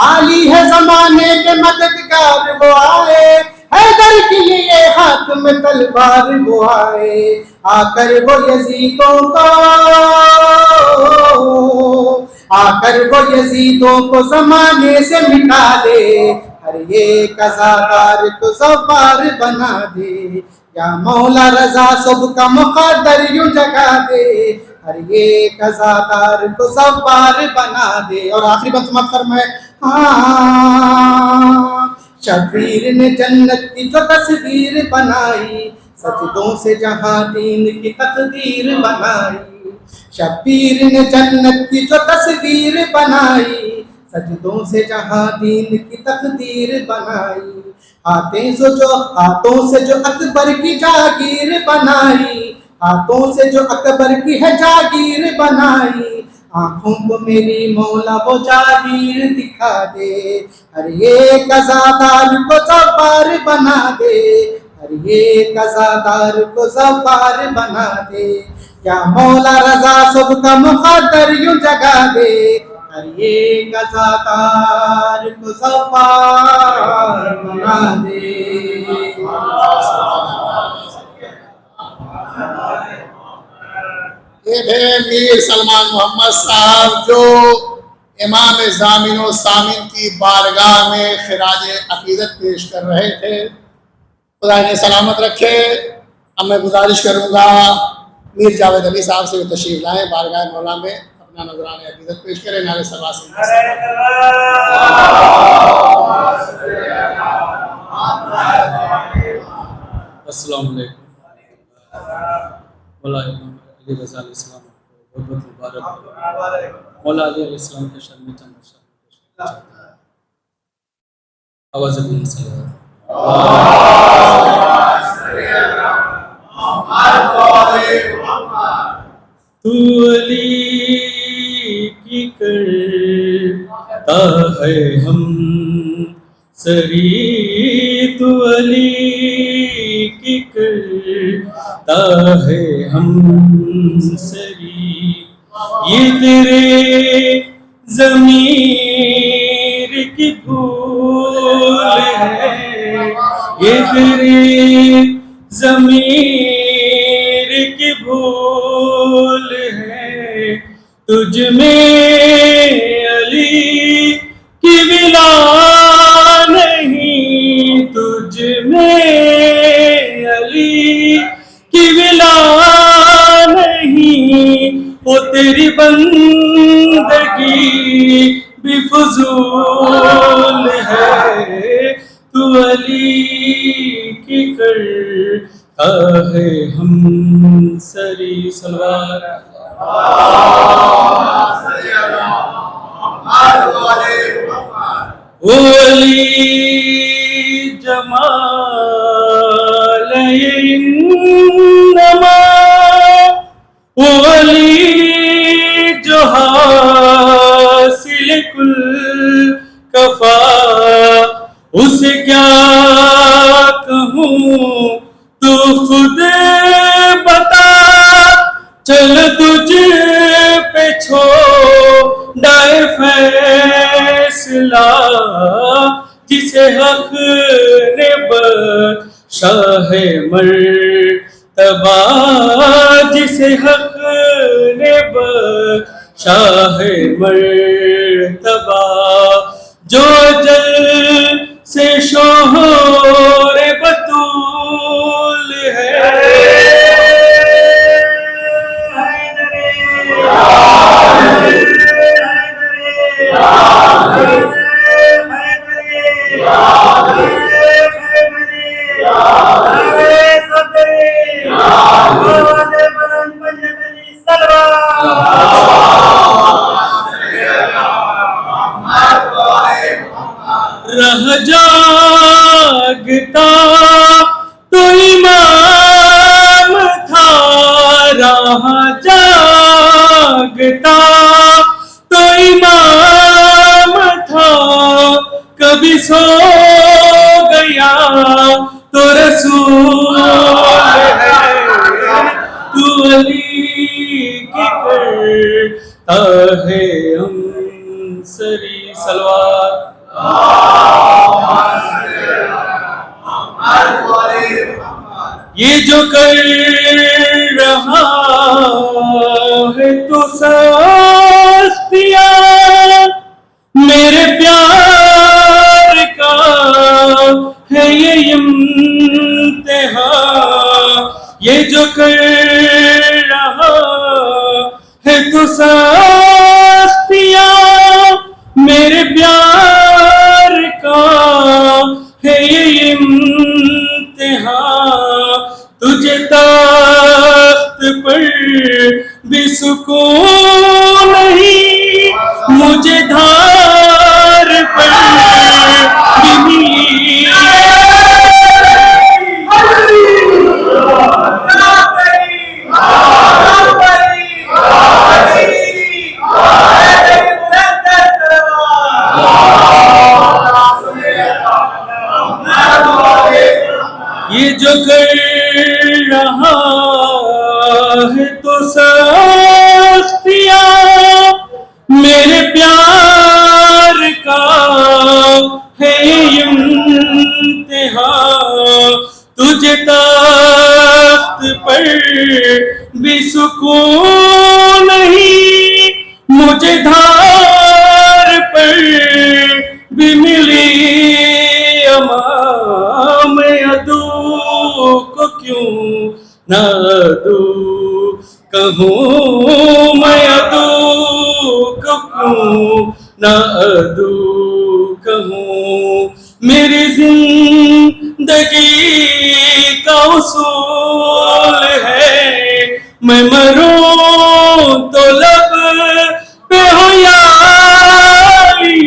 عالی ہے زمانے کے مددگار وہ آئے، حیدر کی یہ ہاتھ میں تلوار وہ آئے آ کر وہ یزیدوں کو زمانے سے مٹا دے ہر ایک عزادار کو زوار بنا دے یا مولا رضا سب کا مقدر یوں جگا دے ہر ایک عزادار کو زوار بنا دے. اور آخری بات سماعت فرمائے ہاں شبیر نے جنت کی جو تصویر بنائی سجدوں سے جہاں دین کی تقدیر بنائی. شبیر نے جنت کی جو تصویر بنائی سجدوں سے جہاں دین کی تقدیر بنائی. ہاتھوں سے جو اکبر کی جاگیر بنائی ہاتھوں سے جو اکبر کی ہے جاگیر بنائی آنکھوں کو میری مولا وہ جاگیر دکھا دے ہر ایک عزادار کو زوار بنا دے ہر ایک عزادار کو زوار بنا دے یا مولا رضا سب کا مقدر یوں جگا دے ہر ایک عزادار کو زوار بنا دے. یہ تھے میر سلمان محمد صاحب جو امام ضامن و سامن کی بارگاہ میں خراج عقیدت پیش کر رہے تھے. خدا انہیں سلامت رکھے. اب میں گزارش کروں گا میر جاوید علی صاحب سے تشریف لائیں بارگاہ مولا میں اپنا نذران عقیدت پیش کریں. نعرہ صلوات سے السلام علیکم. مولا امام علی رضا علیہ السلام کو بہت بہت مبارک. مولا علی علیہ السلام کے شان میں چند اشعار پیش کرنا چاہتا ہوں. آواز بلند سے تو علی کی کرتا ہے ہم سری تو علی کی کرتا ہے ہم سری یہ تیرے ضمیر کی بھول ہے یہ تیرے ضمیر کی بھول ہے تجھ میں علی کی ولا نہیں تجھ میں علی کی ولا نہیں وہ تیری بندگی بھی فضول ہے تو علی کی کرتا ہے ہم سری صلوات. وہ علی جمال انما وہ علی جو حاصل کل کفا اسے کیا کہوں تو خود بتا چل تجھ پہ چھوڑے فیصلہ جسے حق نے بخشا ہے مرتبہ جسے حق نے بخشا ہے مرتبہ جو جل سے شوہر بطول ہے رہ جاگتا تو امام تھا رہ جاگتا تو امام تھا کبھی سو گیا تو رسول ہے تو علی کی کرتا ہے ہم سری صلوات. یہ جو کر رہا ہے تو سختیاں میرے پیار کا ہے یہ امتحان، یہ جو کر رہا ہے تو سختیاں میرے پیار کا ہے یہ امتحان، تجھے تخت پر بھی سکون نہیں، مجھے دھار پر بھی ملی۔ یہ جو کر رہا ہے تو سختیاں میرے پیار کا ہے امتحان، تجھے تخت پر بھی سکون نہیں، مجھے دھار پر بھی ملی امام عدو کو کیوں نہ عدو کہوں، میں عدو کو کیوں نہ عدو کہوں، میری زندگی کا اصول ہے میں مروں تو لب پہ ہو یاری،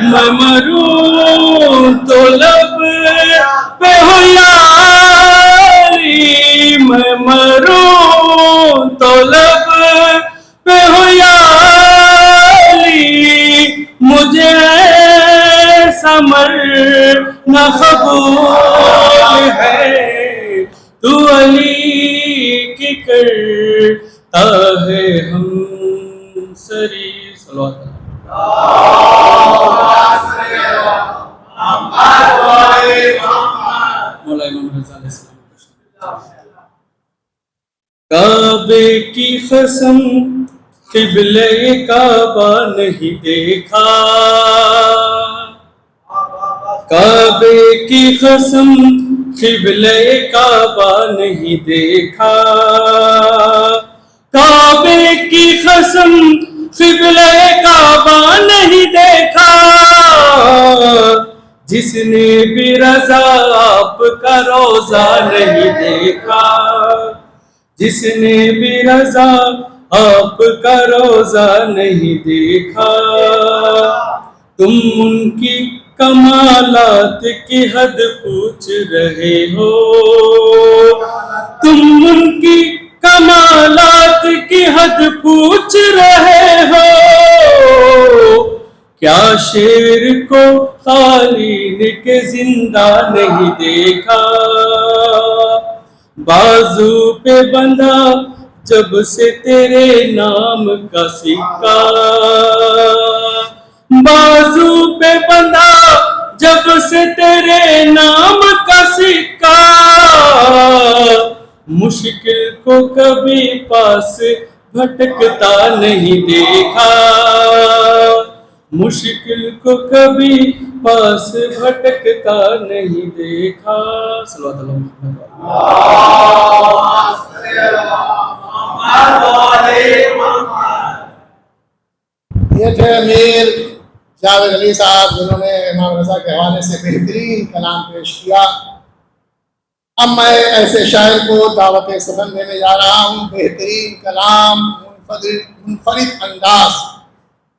میں مروں تو لب پہ ہو یاری، میں مروں تو لب پہ ہو یاری، مجھے ایسا مرنا قبول ہے، تو علی کی کرتا ہے ہم سری صلوات مولا امام رضا علیہ السلام۔ کعبے کی قسم قبلہ کعبہ نہیں دیکھا، کعبے کی قسم قبلہ کعبہ نہیں دیکھا، کعبے کی قسم قبلہ کعبہ نہیں دیکھا، جس نے بھی رضا آپ کا روزہ نہیں دیکھا، جس نے بھی رضا آپ کا روزہ نہیں دیکھا، تم ان کی کمالات کی حد پوچھ رہے ہو، تم ان کی کمالات کی حد پوچھ رہے ہو، کیا شیر کو خالد کے زندہ نہیں دیکھا، بازو پہ بندھا جب سے تیرے نام کا سکہ، بازو پہ بندھا جب سے تیرے نام کا سکہ، مشکل کو کبھی پاس بھٹکتا نہیں دیکھا، مشکل کو کبھی پاس بھٹکتا نہیں دیکھا۔ صلوات اللہ محمد۔ یہ تھے امیر جاوید علی صاحب، جنہوں نے امام رضا کے حوالے سے بہترین کلام پیش کیا۔ اب میں ایسے شاعر کو دعوت سخن دینے جا رہا ہوں، بہترین کلام، منفرد انداز۔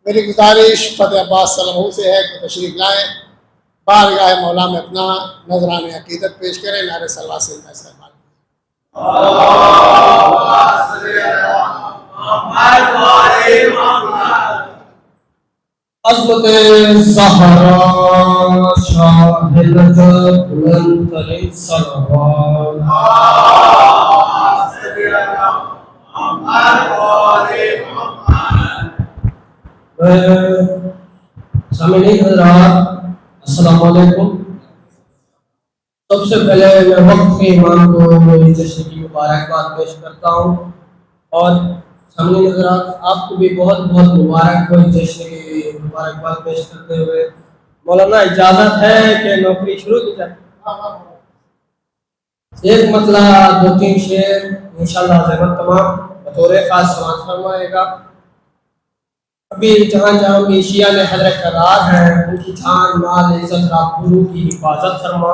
میری گزارش فتح عباس سلمہ سے ہے کہ تشریف لائیں، بارگاہ مولا میں اپنا نذران عقیدت پیش کریں، نعرہ صلوات سے استقبال۔ عظمت زہرا شاہ نجف بلند ترین صلوات، سامعین حضرات السلام علیکم. سب سے پہلے میں وقت کے امام کو میری جشن کی مبارکباد پیش کرتا ہوں اور سامعین حضرات آپ کو بھی بہت بہت مبارک ہو جشن کی مبارکباد پیش کرتے ہوئے. مولانا اجازت ہے کہ نوکری شروع کی جائے؟ ایک مطلع 2-3 شعر انشاءاللہ زحمت تمام بطور خاص سماعت فرمائے گا. ابھی جہاں جہاں بھی شیعہ میں حضرت قرار ہیں ان کی جان مال عزت راہبرو کی حفاظت فرما.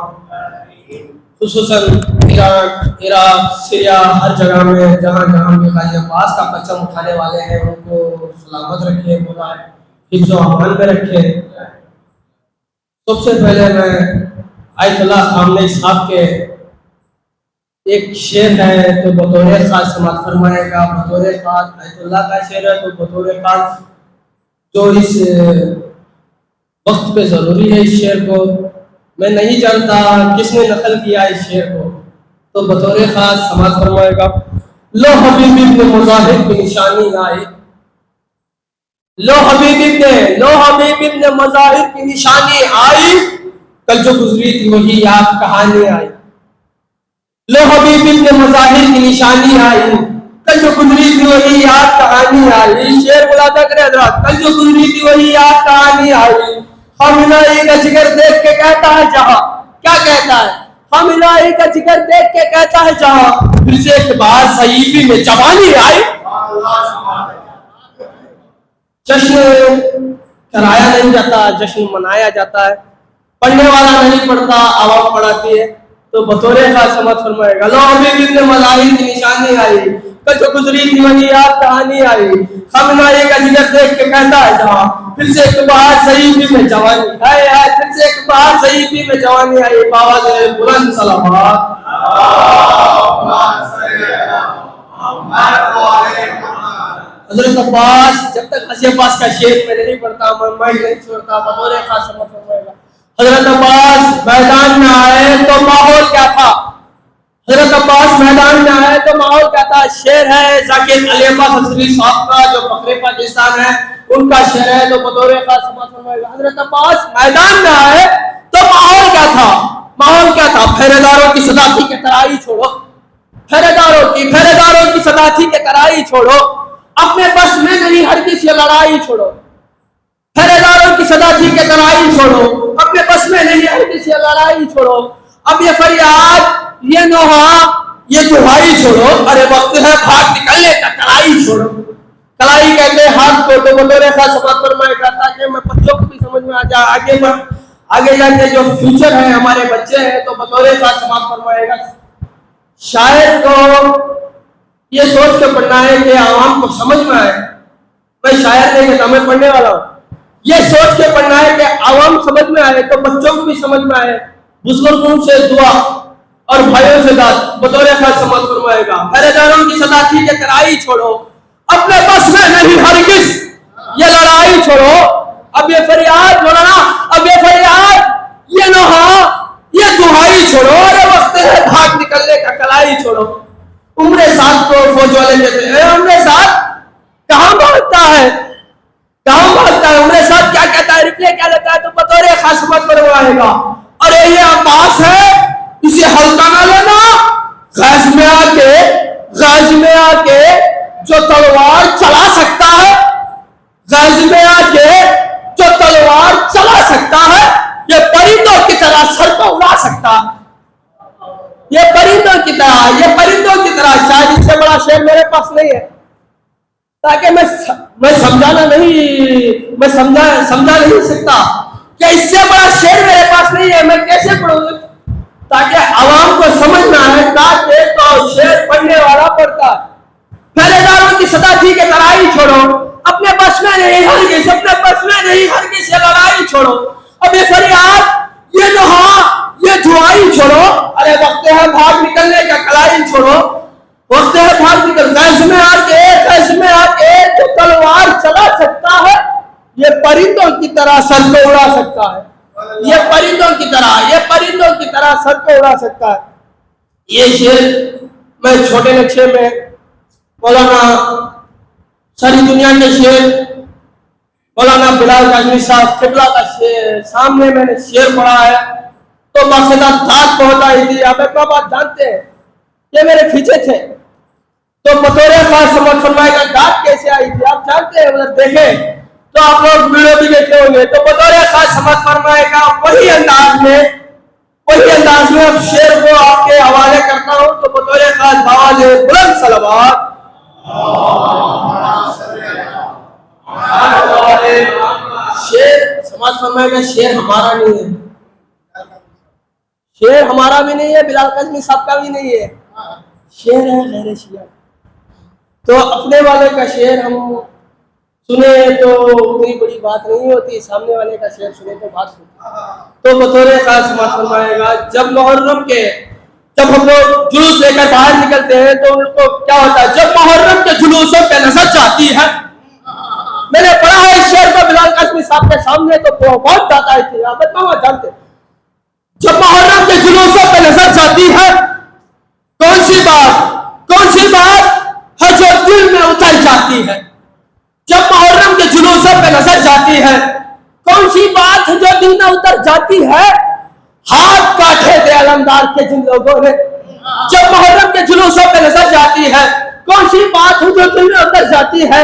خصوصاً ایران عراق سیریا ہر جگہ میں جہاں جہاں بھی غازی عباس کا پرچم اٹھانے والے ہیں ان کو سلامت رکھے، مولا حفظ و امان میں رکھے. سب سے پہلے میں آیت اللہ خامنئی صاحب کے ایک شعر ہے تو بطور خاص سماعت فرمائے گا. بطور خاص آیت اللہ کا شعر ہے تو بطور خاص جو اس وقت پہ ضروری ہے اس شعر کو میں نہیں جانتا کس نے نقل کیا اس شعر کو تو بطور خاص سماعت فرمائے گا. لو حبیب ابن مظاہر کی نشانی آئی، لو حبیب ابن مظاہر کی نشانی آئی، کل جو گزری تھی وہی یاد کہانی آئی. لو حبیب ابن مظاہر کی نشانی آئی، کل جو گزری تھی وہی یاد کہانی آئی. شعر بلاتا کرے حضرات، کل جو گزری تھی وہی یاد کہانی آئی. خامنائی کا جگر دیکھ کے کہتا ہے جہاں، کیا کہتا ہے؟ خامنائی کا جگر دیکھ کے کہتا ہے جہاں، پھر سے ایک بار صحیفی میں جوانی آئی. جشن کرایا نہیں جاتا، جشن منایا جاتا ہے. پڑھنے والا نہیں پڑھتا، عوام پڑھاتی ہے. تو بطور خاص سماعت فرمائے گا. لو حبیب ابن مظاہر کی نشانی آئی، کل جو گزری تھی وہی یاد کہانی آئی. خامنائی کا جگر دیکھ کے کہتا ہے جہاں، پھر سے ایک بار صحیفی میں جوانی آئی. پھر سے ایک بار صحیفی میں جوانی آئی. باواز بلند صلوات. حضرت عباس جب تک غازی عباس کا شعر میں نہیں پڑھتا میں مائک نہیں چھوڑتا. بطور خاص سماعت فرمائے گا. حضرت عباس میدان میں آئے تو ماحول کیا تھا؟ حضرت عباس میدان میں آئے تو ماحول کیا تھا؟ شعر ہے ذاکر علی عباس حضری صاحب کا جو فقر پاکستان ہے ان کا شعر ہے تو بطور خاص سماعت فرمائے گا. حضرت عباس میدان میں آئے تو ماحول کیا تھا؟ ماحول کیا تھا؟ پہرے داروں کی صدا تھی کہ ترائی چھوڑو، پہرے داروں کی صدا تھی کہ ترائی چھوڑو، اپنے بس میں نہیں ہرگز یہ لڑائی چھوڑو. پہرے داروں کی صدا تھی کہ ترائی چھوڑو، اپنے بس میں نہیں ہرگز یہ لڑائی چھوڑو. اب یہ فریاد، یہ نوحہ، یہ دہائی چھوڑو، ارے وقت ہے بھاگ نکلنے کا کلائی چھوڑو. کلائی کہتے ہیں ہاتھ کو. تو بطور خاص سماعت فرمائے گا تاکہ میں بچوں کو بھی سمجھ میں آ جائے آگے جا کے جو فیوچر ہے ہمارے بچے ہیں. تو بطور خاص سماعت فرمائے گا. شاعر کو یہ سوچ کے پڑھنا ہے کہ عوام کو سمجھ میں آئے. میں شاعر نہیں کہتا، میں پڑھنے والا ہوں. یہ سوچ کے پڑھنا ہے کہ عوام سمجھ میں آئے تو بچوں کو بھی سمجھ میں آئے. بزرگوں سے دعا اور بھائیوں سے داد. بطور خاص سماعت فرمائے گا. پہرے داروں کی صدا تھی کہ ترائی چھوڑو، اپنے بس میں نہیں ہرگز یہ لڑائی چھوڑو. اب یہ فریاد مولانا، اب یہ فریاد، یہ نوحہ، یہ دہائی چھوڑو، ارے وقت ہے بھاگ نکلنے کا کلائی چھوڑو. عمر سعد کو فوج والے کہتے ہیں عمر سعد کہاں بھاگتا ہے، کہاں بھاگتا ہے؟ عمر سعد کیا کہتا ہے، رپلے کیا لیتا ہے تو بطور خاص سماعت فرمائے گا. ارے یہ عباس ہے اسے ہلکا نہ لینا، غیظ میں آ کے جو تلوار چلا سکتا ہے، غیظ میں آ کے جو تلوار چلا سکتا ہے یہ پرندوں کی طرح سر کو اڑا سکتا ہے. یہ پرندوں کی طرح. شاید اس سے بڑا شعر میرے پاس نہیں ہے تاکہ میں سمجھا نہیں سکتا کہ اس سے بڑا شعر میرے پاس نہیں ہے. میں کیسے پڑھوں گا تاکہ عوام کو سمجھ نہ آئے. تاکہ تو شعر پڑھنے والا پڑھتا ہے. پہلے داروں کی صدا تھی کہ ترائی چھوڑو، اپنے بس میں نہیں ہرگز یہ لڑائی چھوڑو. اب یہ فریاد، یہ نوحہ، یہ دعائی چھوڑو، ارے وقت ہے بھاگ نکلنے کا کلائی چھوڑو. وقت ہے بھاگ نکل. غیظ میں آ کے جو تلوار چلا سکتا ہے یہ پرندوں کی طرح سر کو اڑا سکتا ہے. یہ پرندوں کی طرح سر کو اڑا سکتا ہے. یہ شعر میں چھوٹے نقشے میں مولانا ساری دنیا کے شعر مولانا بلال کاشمی صاحب قبلہ کا شعر سامنے میں نے شعر پڑھا ہے تو باقاعدہ دھات بہت آئی تھی. آپ ایک بات جانتے ہیں یہ میرے پیچھے تھے تو بطور خاص سمجھ فرمائے گا دھات کیسے آئی تھی آپ جانتے ہیں. مطلب دیکھیں تو آپ لوگ ویڈیو بھی دیکھتے ہوں گے تو بطور خاص سمجھ فرمائے گا وہی انداز میں اب شعر کو آپ کے حوالے کرتا ہوں تو بطور خاص بآواز بلند صلوات. شعر سماج فرمائے گا شعر ہمارا نہیں ہے, شعر ہمارا بھی نہیں ہے, بلال کاشمی صاحب کا بھی نہیں ہے, شعر ہے غیر شیعہ. تو اپنے والے کا شعر ہم سنے تو اتنی بڑی بات نہیں ہوتی, سامنے والے کا شعر سنے تو بات ہوتی. تو بطور خاص سماج فرمائے گا جب محرم کے جب ہم لوگ جلوس لے کر باہر نکلتے ہیں تو ان کو کیا ہوتا ہے, جب محرم کے جلوسوں پہ نظر جاتی ہے, میں نے پڑھا ہے اس شعر کو بلال کاشمی صاحب کے سامنے تو بہت زیادہ آئی تھی. آپ جانتے جب محرم کے جلوسوں پہ نظر جاتی ہے کون سی بات ہے جو دل میں اتر جاتی ہے. جب محرم کے جلوسوں پہ نظر جاتی ہے کون سی بات ہے جو دل میں اتر جاتی ہے, ہاتھ کاٹے تھے علمدار کے جن لوگوں نے. جب محرم کے جلوسوں پہ نظر جاتی ہے کون سی بات ہے جو دل میں اتر جاتی ہے,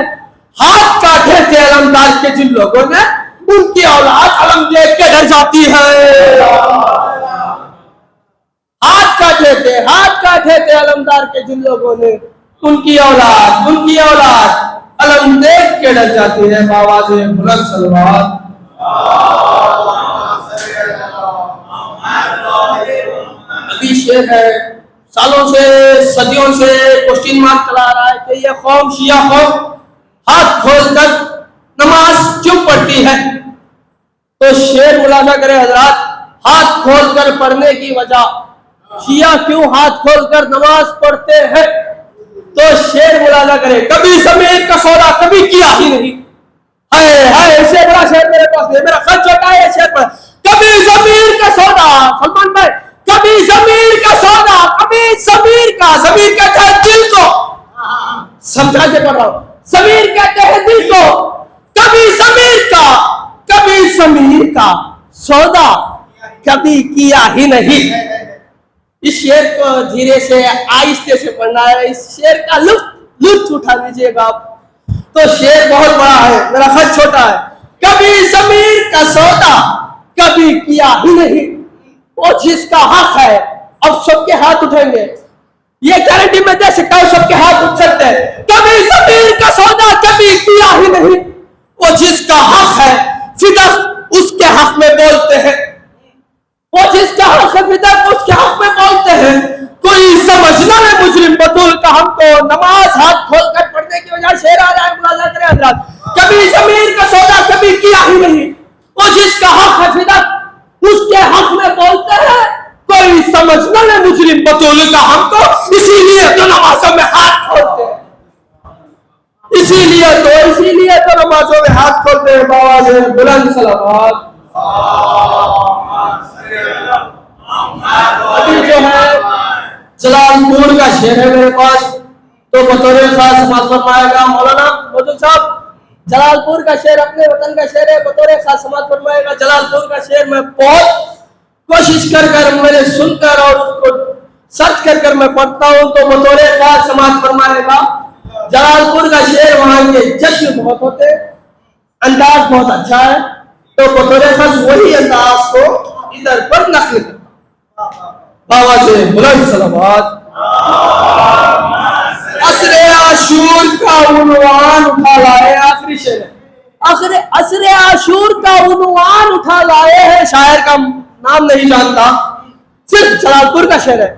ہاتھ کاٹے تھے علمدار کے جن لوگوں نے, ان کی اولاد علم دیکھ کے ڈر جاتی ہے. ہاتھ کاٹے تھے علمدار کے جن لوگوں نے, ان کی اولاد علم دیکھ کے ڈر جاتی ہے. بآواز بلند صلوات. ابھی شعر ہے سالوں سے صدیوں سے کوشچن مارک چلا رہا ہے کہ یہ قوم شیعہ قوم ہاتھ کھول کر نماز کیوں پڑھتی ہے. تو شعر ملاحظہ کرے حضرات, ہاتھ کھول کر پڑھنے کی وجہ شیعہ کیوں ہاتھ کھول کر نماز پڑھتے ہیں. تو شعر ملاحظہ کرے, کبھی ضمیر کا سودا کبھی کیا ہی نہیں. اس سے بڑا شعر میرے پاس نہیں, میرا خط چھوٹا ہے. شعر پر کبھی ضمیر کا سودا, سلمان بھائی کبھی ضمیر کا سودا, کبھی ضمیر کہتا ہے دل کو, سمجھا کے پڑھ رہا ہوں, ضمیر کہتے ہیں دل کو, کبھی ضمیر کا سودا کبھی کیا ہی نہیں. اس شعر کو دھیرے سے آہستہ سے پڑھنا ہے, اس شعر کا لطف اٹھا لیجیے گا آپ. تو شعر بہت بڑا ہے, میرا خط چھوٹا ہے. کبھی ضمیر کا سودا کبھی کیا ہی نہیں, وہ جس کا حق ہے. اب سب کے ہاتھ اٹھیں گے, یہ گارنٹی میں دے سکتا ہوں سب کے ہاتھ اٹھ سکتے ہیں. کبھی ضمیر کا سودا کبھی کیا ہی نہیں, وہ جس کا حق ہے فدق اس کے حق میں بولتے ہیں. وہ جس کا حق ہے فدق اس کے حق میں بولتے ہیں. کوئی سمجھنا ہے مجرم بطول کا ہم کو, نماز ہاتھ کھول کر پڑھنے کی وجہ شعر آ رہا ہے. ملاحظہ کریں حضرات, کبھی ضمیر کا سودا کبھی کیا ہی نہیں, وہ جس کا حق ہے فدق اس کے حق میں بولتے ہیں. کوئی سمجھنا ہے مجرم بطول کا ہم کو, اسی لیے تو نمازوں میں ہاتھ کھولتے ہیں. اسی لیے تو نمازوں میں ہاتھ کھولتے ہیں. بآواز بلند صلوات. ابھی جو ہے جلال پور کا شعر ہے میرے پاس, تو بطور خاص سماعت فرمائے گا مولانا موجود صاحب. جلال پور کا شعر اپنے وطن کا شعر ہے, بطور خاص سماعت فرمائے گا. جلال پور کا شعر میں بہت کوشش کر میں نے سن کر اور اس کو سرچ کر میں پڑھتا ہوں, تو بطور خاص سماعت فرمائے گا. جلال پور کا شعر وہاں کے جشن بہت ہوتے, انداز بہت اچھا ہے, تو بطور خاص وہی انداز کو ادھر پر نقل کرتا. بابا سے بلند صلوات. عصر عاشور کا عنوان اٹھا لائے, آخری شعر ہے. عصر عاشور کا عنوان اٹھا لائے ہیں, شاعر کا نام نہیں جانتا, صرف جلال پور کا شعر ہے.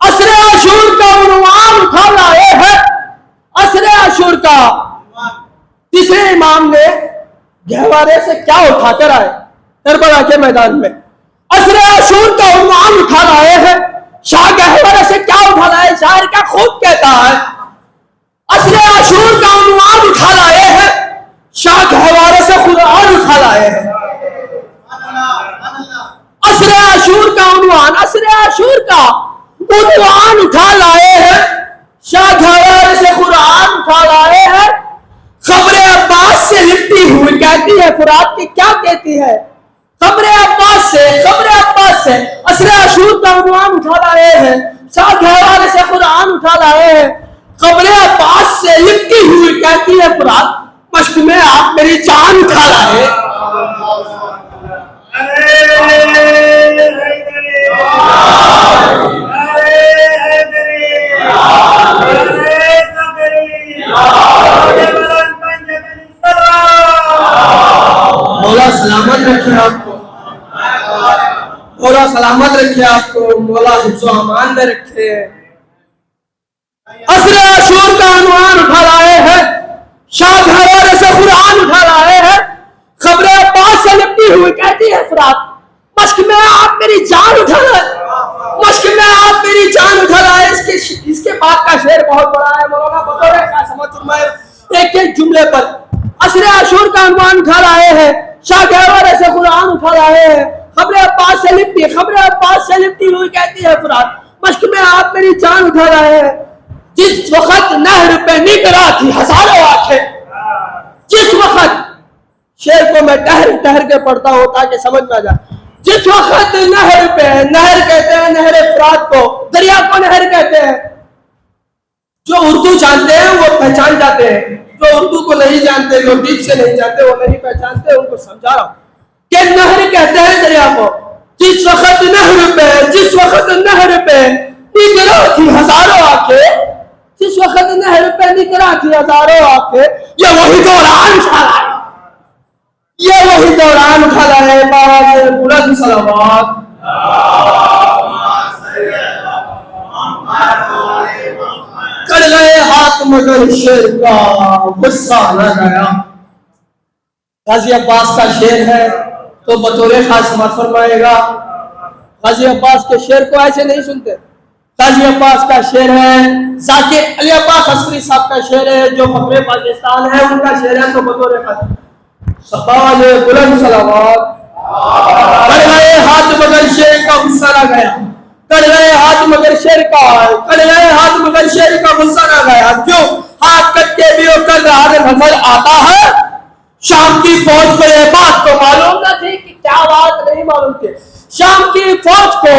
عصر عاشور کا عنوان اٹھا لائے ہیں, عصر عاشور کا. تیسرے امام نے گہوارے سے کیا اٹھا کر آئے کربلا کے میدان میں. عصر عاشور کا عنوان اٹھا لائے ہیں, شاہ گہوارے سے کیا اٹھا لائے, شاعر کا خود کہتا ہے. عصر عاشور کا عنوان اٹھا لائے ہیں, شاہ گہوارے سے قرآن اٹھا لائے ہیں. عصر عاشور کا عنوان اٹھا لائے ہیں, شاہ گہوارے سے قرآن اٹھا لائے ہیں. خبر عباس سے لپٹی ہوئی کہتے کہتی ہے فرات کی کیا کہتی ہے؟ قبر عباس سے عصر عاشور کا عنوان اٹھا لائے ہیں، شاہ گہوارے سے قرآن اٹھا لائے ہیں، قبر عباس سے لپٹی ہوئی کہتی ہے فرات مشق میں آپ میری جان اٹھا لائے۔ مولا سلامت رکھے آپ کو، مولا سلامت رکھے آپ کو، مولا حفظ و امان میں رکھے۔ عصر عاشور کا عنوان اٹھا لائے ہیں، شاہ گہوارے سے قرآن اٹھا لائے ہیں، خبر عباس سے لپٹی ہوئی کہتی ہے فرات مشق میں آپ میری جان اٹھا لائے، مشق میں آپ میری جان اٹھا لائے۔ اس کے بعد کا شعر بہت بڑا ہے، مولانا بطور خاتمہ فرمائے ایک ایک جملے پر۔ عصر عاشور کا عنوان اٹھا لائے ہیں، شاہ گہوارے سے قرآن اٹھا لائے ہیں، خبر عباس سے لپٹی ہوئی کہتی ہے فرات مشق میں آپ میری جان اٹھا لائے ہیں۔ جس وقت نہر پہ نگرا تھی ہزاروں آنکھیں، جس وقت، شعر کو میں ٹہر کے پڑھتا ہوں تاکہ سمجھ میں آ جائے، جس وقت نہر پہ، نہر کہتے ہیں نہر فرات کو، دریا کو نہر کہتے ہیں۔ جو اردو جانتے ہیں وہ پہچان جاتے ہیں، جو اردو کو نہیں جانتے، جو ڈیپ سے نہیں جانتے، وہ نہیں پہچانتے، ان کو سمجھا رہا ہوں کہ نہر کہتے ہیں دریا کو۔ جس وقت نہر پہ نگرا تھی ہزاروں آنکھیں، جس وقت نہر پہ نگرا تھی ہزاروں آنکھیں، یہ وہی دوران اٹھا لائے، یہ وہی دوران اٹھا لائے۔ بابا بلند صلوات۔ کر گئے ہاتھ مگر شیر کا غصہ نہ گیا۔ غازی عباس کا شعر ہے تو بطور خاص سماعت فرمائے گا۔ غازی عباس کے شعر کو ایسے نہیں سنتے۔ غازی عباس کا شعر ہے، ذاکر علی عباس عسکری صاحب کا شعر ہے جو فخر پاکستان ہے، ان کا شعر ہے تو بطور خاص سباج بلند صلوات۔ کر گئے ہاتھ مگر شیر کا غصہ نہ گیا، کر گئے ہاتھ مگر شیر کا غصہ نہ گیا۔ کیوں؟ ہاتھ کٹ کے بھی وہ کر رہا نظر آتا ہے، شام کی فوج کو یہ بات تو معلوم نہ تھی کہ کیا بات نہیں معلوم تھی، شام کی فوج کو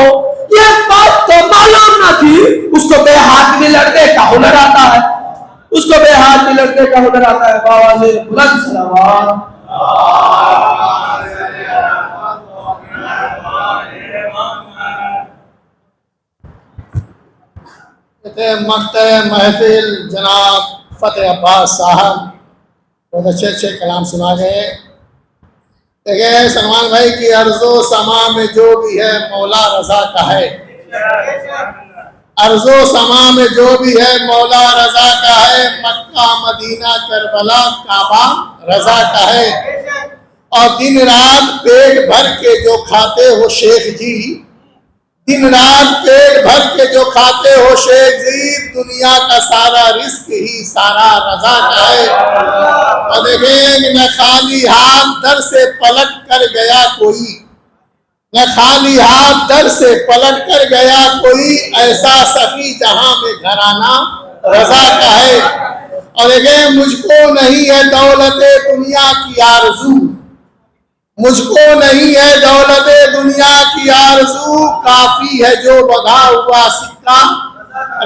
یہ بات تو معلوم نہ تھی، اس کو بے ہاتھ بھی لڑنے کا ہنر آتا ہے، اس کو بے ہاتھ بھی لڑنے کا ہنر آتا ہے۔ بابا سے بلند صلوات۔ مقطع محفل جناب فتح عباس صاحب بہت اچھے اچھے کلام سنا گئے۔ دیکھیں سلمان بھائی کی ارض و سما میں جو بھی ہے مولا رضا کا ہے، ارض و سما میں جو بھی ہے مولا رضا کا ہے، مکہ مدینہ کربلا کعبہ رضا کا ہے۔ اور دن رات پیٹ بھر کے جو کھاتے ہو شیخ جی، دن رات پیٹ بھر کے جو کھاتے ہو شیخ جی، دنیا کا سارا رزق ہی سارا رضا کا ہے۔ اور دیکھیں نہ خالی ہاتھ در سے پلٹ کر گیا کوئی، نہ خالی ہاتھ در سے پلٹ کر گیا کوئی، ایسا سخی جہاں میں گھرانہ رضا کا ہے۔ اور دیکھیں مجھ کو نہیں ہے دولت دنیا کی آرزو، مجھ کو نہیں ہے دولت دنیا کی آرزو، کافی ہے جو بندھا ہوا سکہ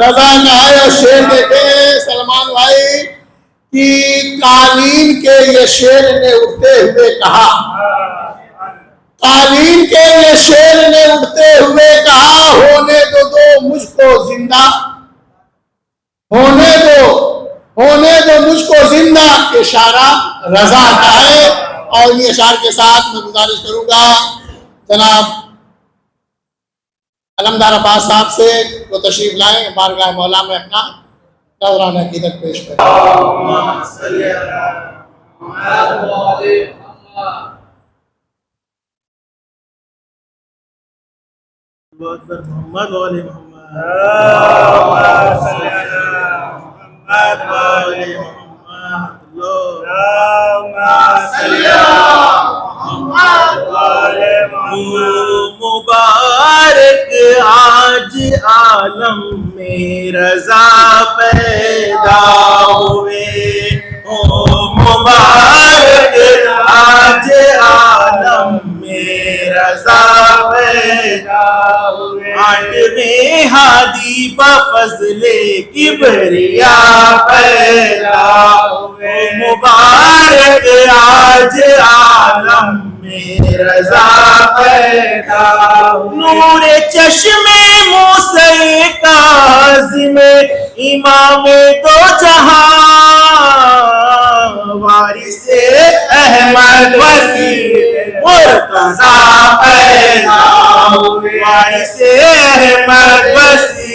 رضا کا ہے۔ اور شعر دیکھیں سلمان بھائی کہ قالین کے یہ شعر نے اٹھتے ہوئے کہا، قالین کے یہ شعر نے اٹھتے ہوئے کہا، ہونے دو مجھ کو زندہ، ہونے دو مجھ کو زندہ، اشارہ رضا کا ہے۔ اور یہ اشعار کے ساتھ میں گزارش کروں گا جناب علمدار عباس صاحب سے وہ تشریف لائیں، بارگاہ مولا میں اپنا نذرانہ عقیدت پیش کریں۔ محمد وعلی محمد مبارک آج عالم میں رضا پیدا ہوئے، مبارک فضل کبریا پیدا ہوئے مبارک آج عالم میں رضا پیدا ہوئے نور چشم موسیٰ کاظم امام دو جہاں وارث احمد وسیع مرتضیٰ پیدا ہوئے وارث احمد وسیع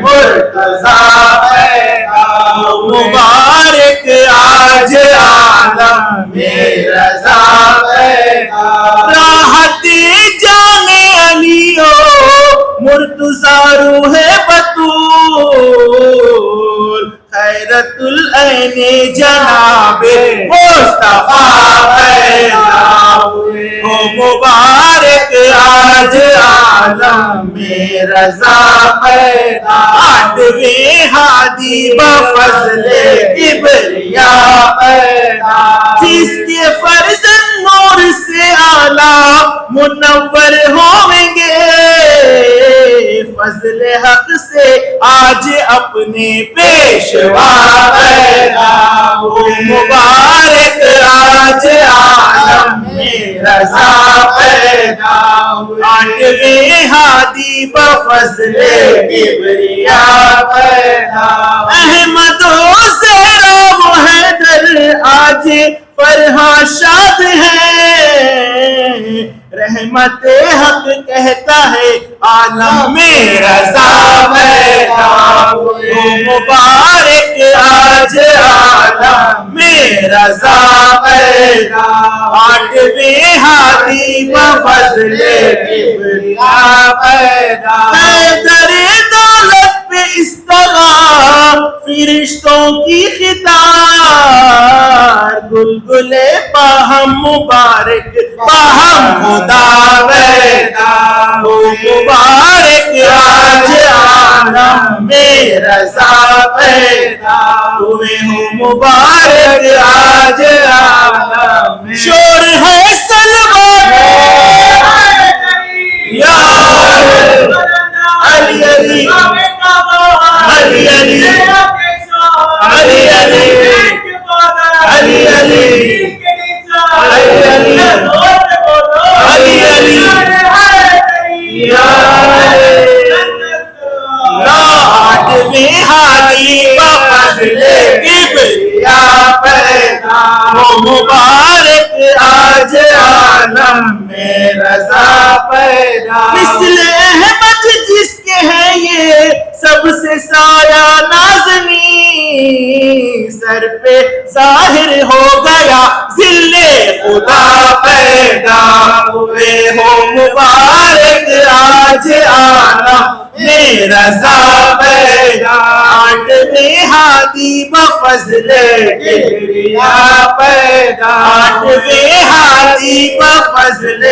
مرتضیٰ پیدا مبارک آج عالم میں رضا پیدا راحت جانے علیو مرتضیٰ روح بطول خیرت العین جناب مصطفیٰ پیدا ہوئے مبارک آج عالم میں رضا پیدا آٹھویں ہادی بفضل کبریا پیدا جس کے فرزند نور سے اعلیٰ منور ہوں گے فضل حق سے آج اپنے پیشوا پیدا ہوئے مبارک آج عالم میں رضا پیدا ہوئے آٹھویں ہادی بفضل کبریا پیدا احمد و زہرا و حیدر آج فرحاں شاد ہیں رحمت حق کہتا ہے عالم میں رضا پیدا ہوئے مبارک آج عالم میں رضا پیدا آٹھویں ہادی بفضل کبریا پیدا حیدر دولت پہ استوار فرشتوں کی خطار گلگلے باہم مبارک باہم خدا پیدا ہو مبارک آج عالم میں رضا پیدا ہوئے ہو مبارک آج عالم میں شور ہے سلوات یا علی علی علی علی علی علی علی علی علی علی آٹھویں ہادی بفضل کبریا پیدا ہو مبارک آج عالم میں رضا پیدا مثل احمد جس کے ہیں یہ سب سے سایہ نازنی سر پہ ظاہر ہو گیا ذل خدا پیدا ہوئے ہو مبارک آج عالم میں رضا پیدا آٹھویں ہادی بفضل کبریا پیدا آٹھویں ہادی بفضل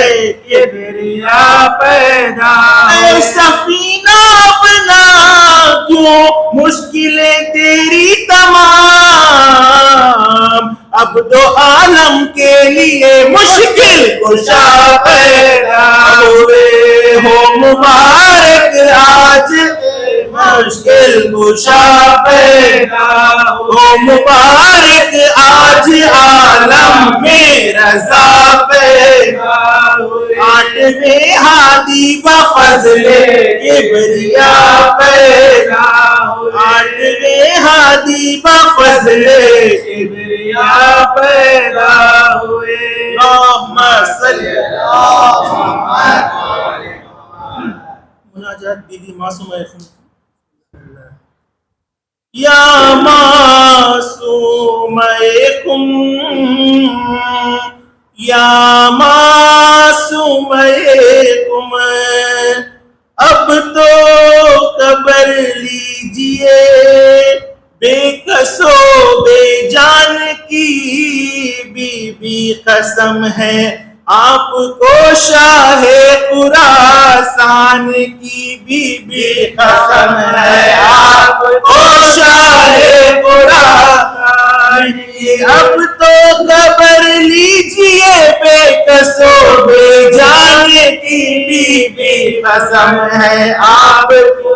کبریا پیدا اے سفینہ اپنا کیوں مشکلیں تیری تمام اب دو عالم کے لیے مشکل کشا پیدا ہوئے ہو مبارک آج مشکل کشا پیدا ہو مبارک آج عالم میں رضا پیدا ہوئے آٹھویں ہادی بفضل کبریا پیدا ہوئے آٹھویں ہادی بفضل کبریا پیدا ہوئے اللہم صلی مناجات بیوی معصومہ یا معصومہ یا معصومہ اب تو خبر لیجئے بے کسو بے جان کی بی بی قسم ہے آپ کو شاہ خراسان کی بی بی قسم ہے آپ کو شاہ خراسان کی اب تو خبر لیجئے بے کسو بے جان کی بی بی قسم ہے آپ کو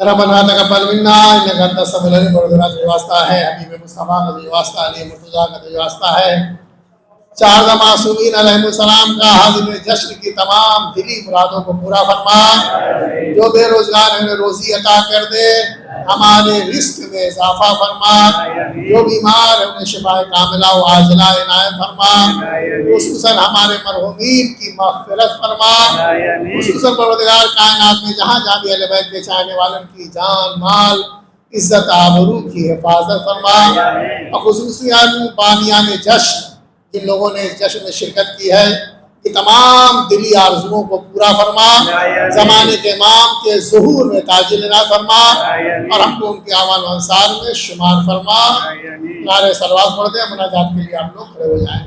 ربنا تقبل منا انك انت السميع العليم بردرات واسطہ ہے حبیب مصطفیٰ کا جو واسطہ علی مرتضیٰ کا جو واسطہ ہے چار معصومین علیہ السلام کا حاضر جشن کی تمام دلی مرادوں کو پورا فرما، جو بے روزگار انہیں روزی عطا کر دے، ہمارے رزق میں اضافہ فرما، جو بیمار ہے انہیں شفا کاملہ و عاجلہ عنایت فرما، خصوصاً ہمارے مرحومین کی مغفرت فرما، خصوصاً پروردگار کائنات میں جہاں جہاں بھی اہل بیت کے چاہنے والوں کی جان مال عزت آبرو کی حفاظت فرما، اور خصوصاً بانیان جشن جن لوگوں نے اس جشن میں شرکت کی ہے کی تمام دلی آرزوؤں کو پورا فرما، زمانے کے امام کے ظہور میں تاجل نہ فرما، اور ہم کو ان کے اعوان و انصار میں شمار فرما۔ نعرہ صلوات پڑھ دیں، مناجات کے لیے آپ لوگ کھڑے ہو جائیں۔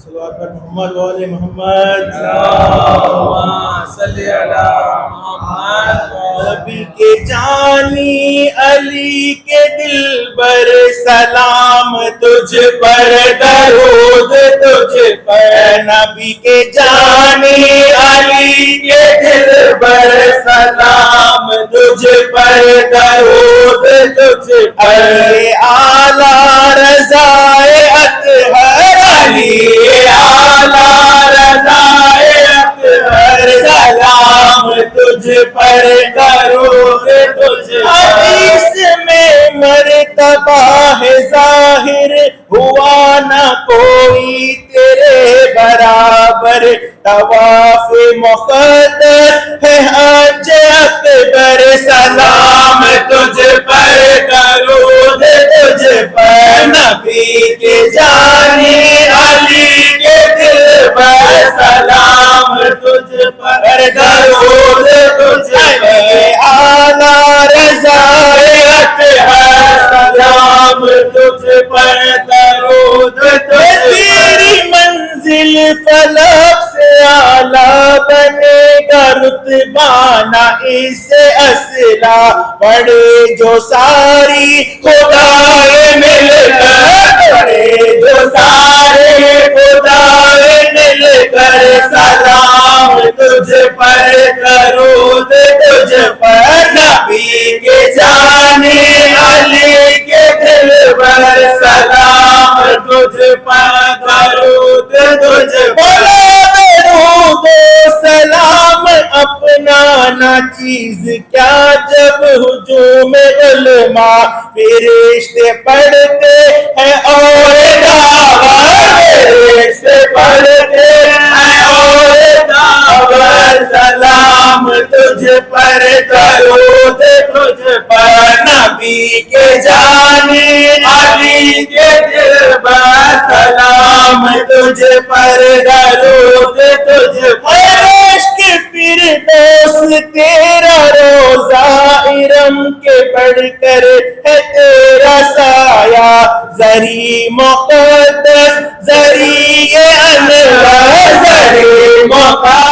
صلوات پر محمد و آل محمد، صلی علی محمد۔ نبی کے جانی علی کے دل بر سلام تجھ پر، درود تجھ پر۔ نبی کے جانی علی کے دل بر سلام تجھ پر، درود تجھ پر۔ اعلیٰ رضائے اطہر علی، اعلیٰ رضائے اطہر، سلام تجھ پر، درود تجھ پر۔ حدیث میں مرتبہ ہے ظاہر، ہوا نہ کوئی تیرے برابر۔ طواف مقدس ہے حج اکبر، سلام تجھ پر، درود تجھ پر۔ نبی کے جانی علی کے دل پر، سلام تجھ پر، درود تجھ پر۔ اعلیٰ رضائے اطہر، سلام تجھ پر، درود تجھ پر۔ تیری منزل فلک سے اعلیٰ بنے گا رتبہ نہ اس سے اصلا، پڑھے جو ساری خدائے مل کر، پڑھے جو سارے خدائے مل کر، سلام تجھ پر، درود تجھ پر۔ نبی کے جانی علی کے دل پر، سلام تجھ پر، درود تجھ پر۔ درود و سلام اپنا نہ چیز کیا، جب ہجوم علماء فرشتے پڑھتے ہیں اور دعوت، فرشتے پڑھتے ہیں اور دعوت، سلام تجھ پر، درود تجھ پر۔ نبی کے جانی علی کے دل پر، سلام تجھ پر، درود تجھ پر۔ عشق فردوس تیرا روضہ، ارم کے بڑھ کر ہے تیرا سایہ، زری مقدس زری انور، زری مقدس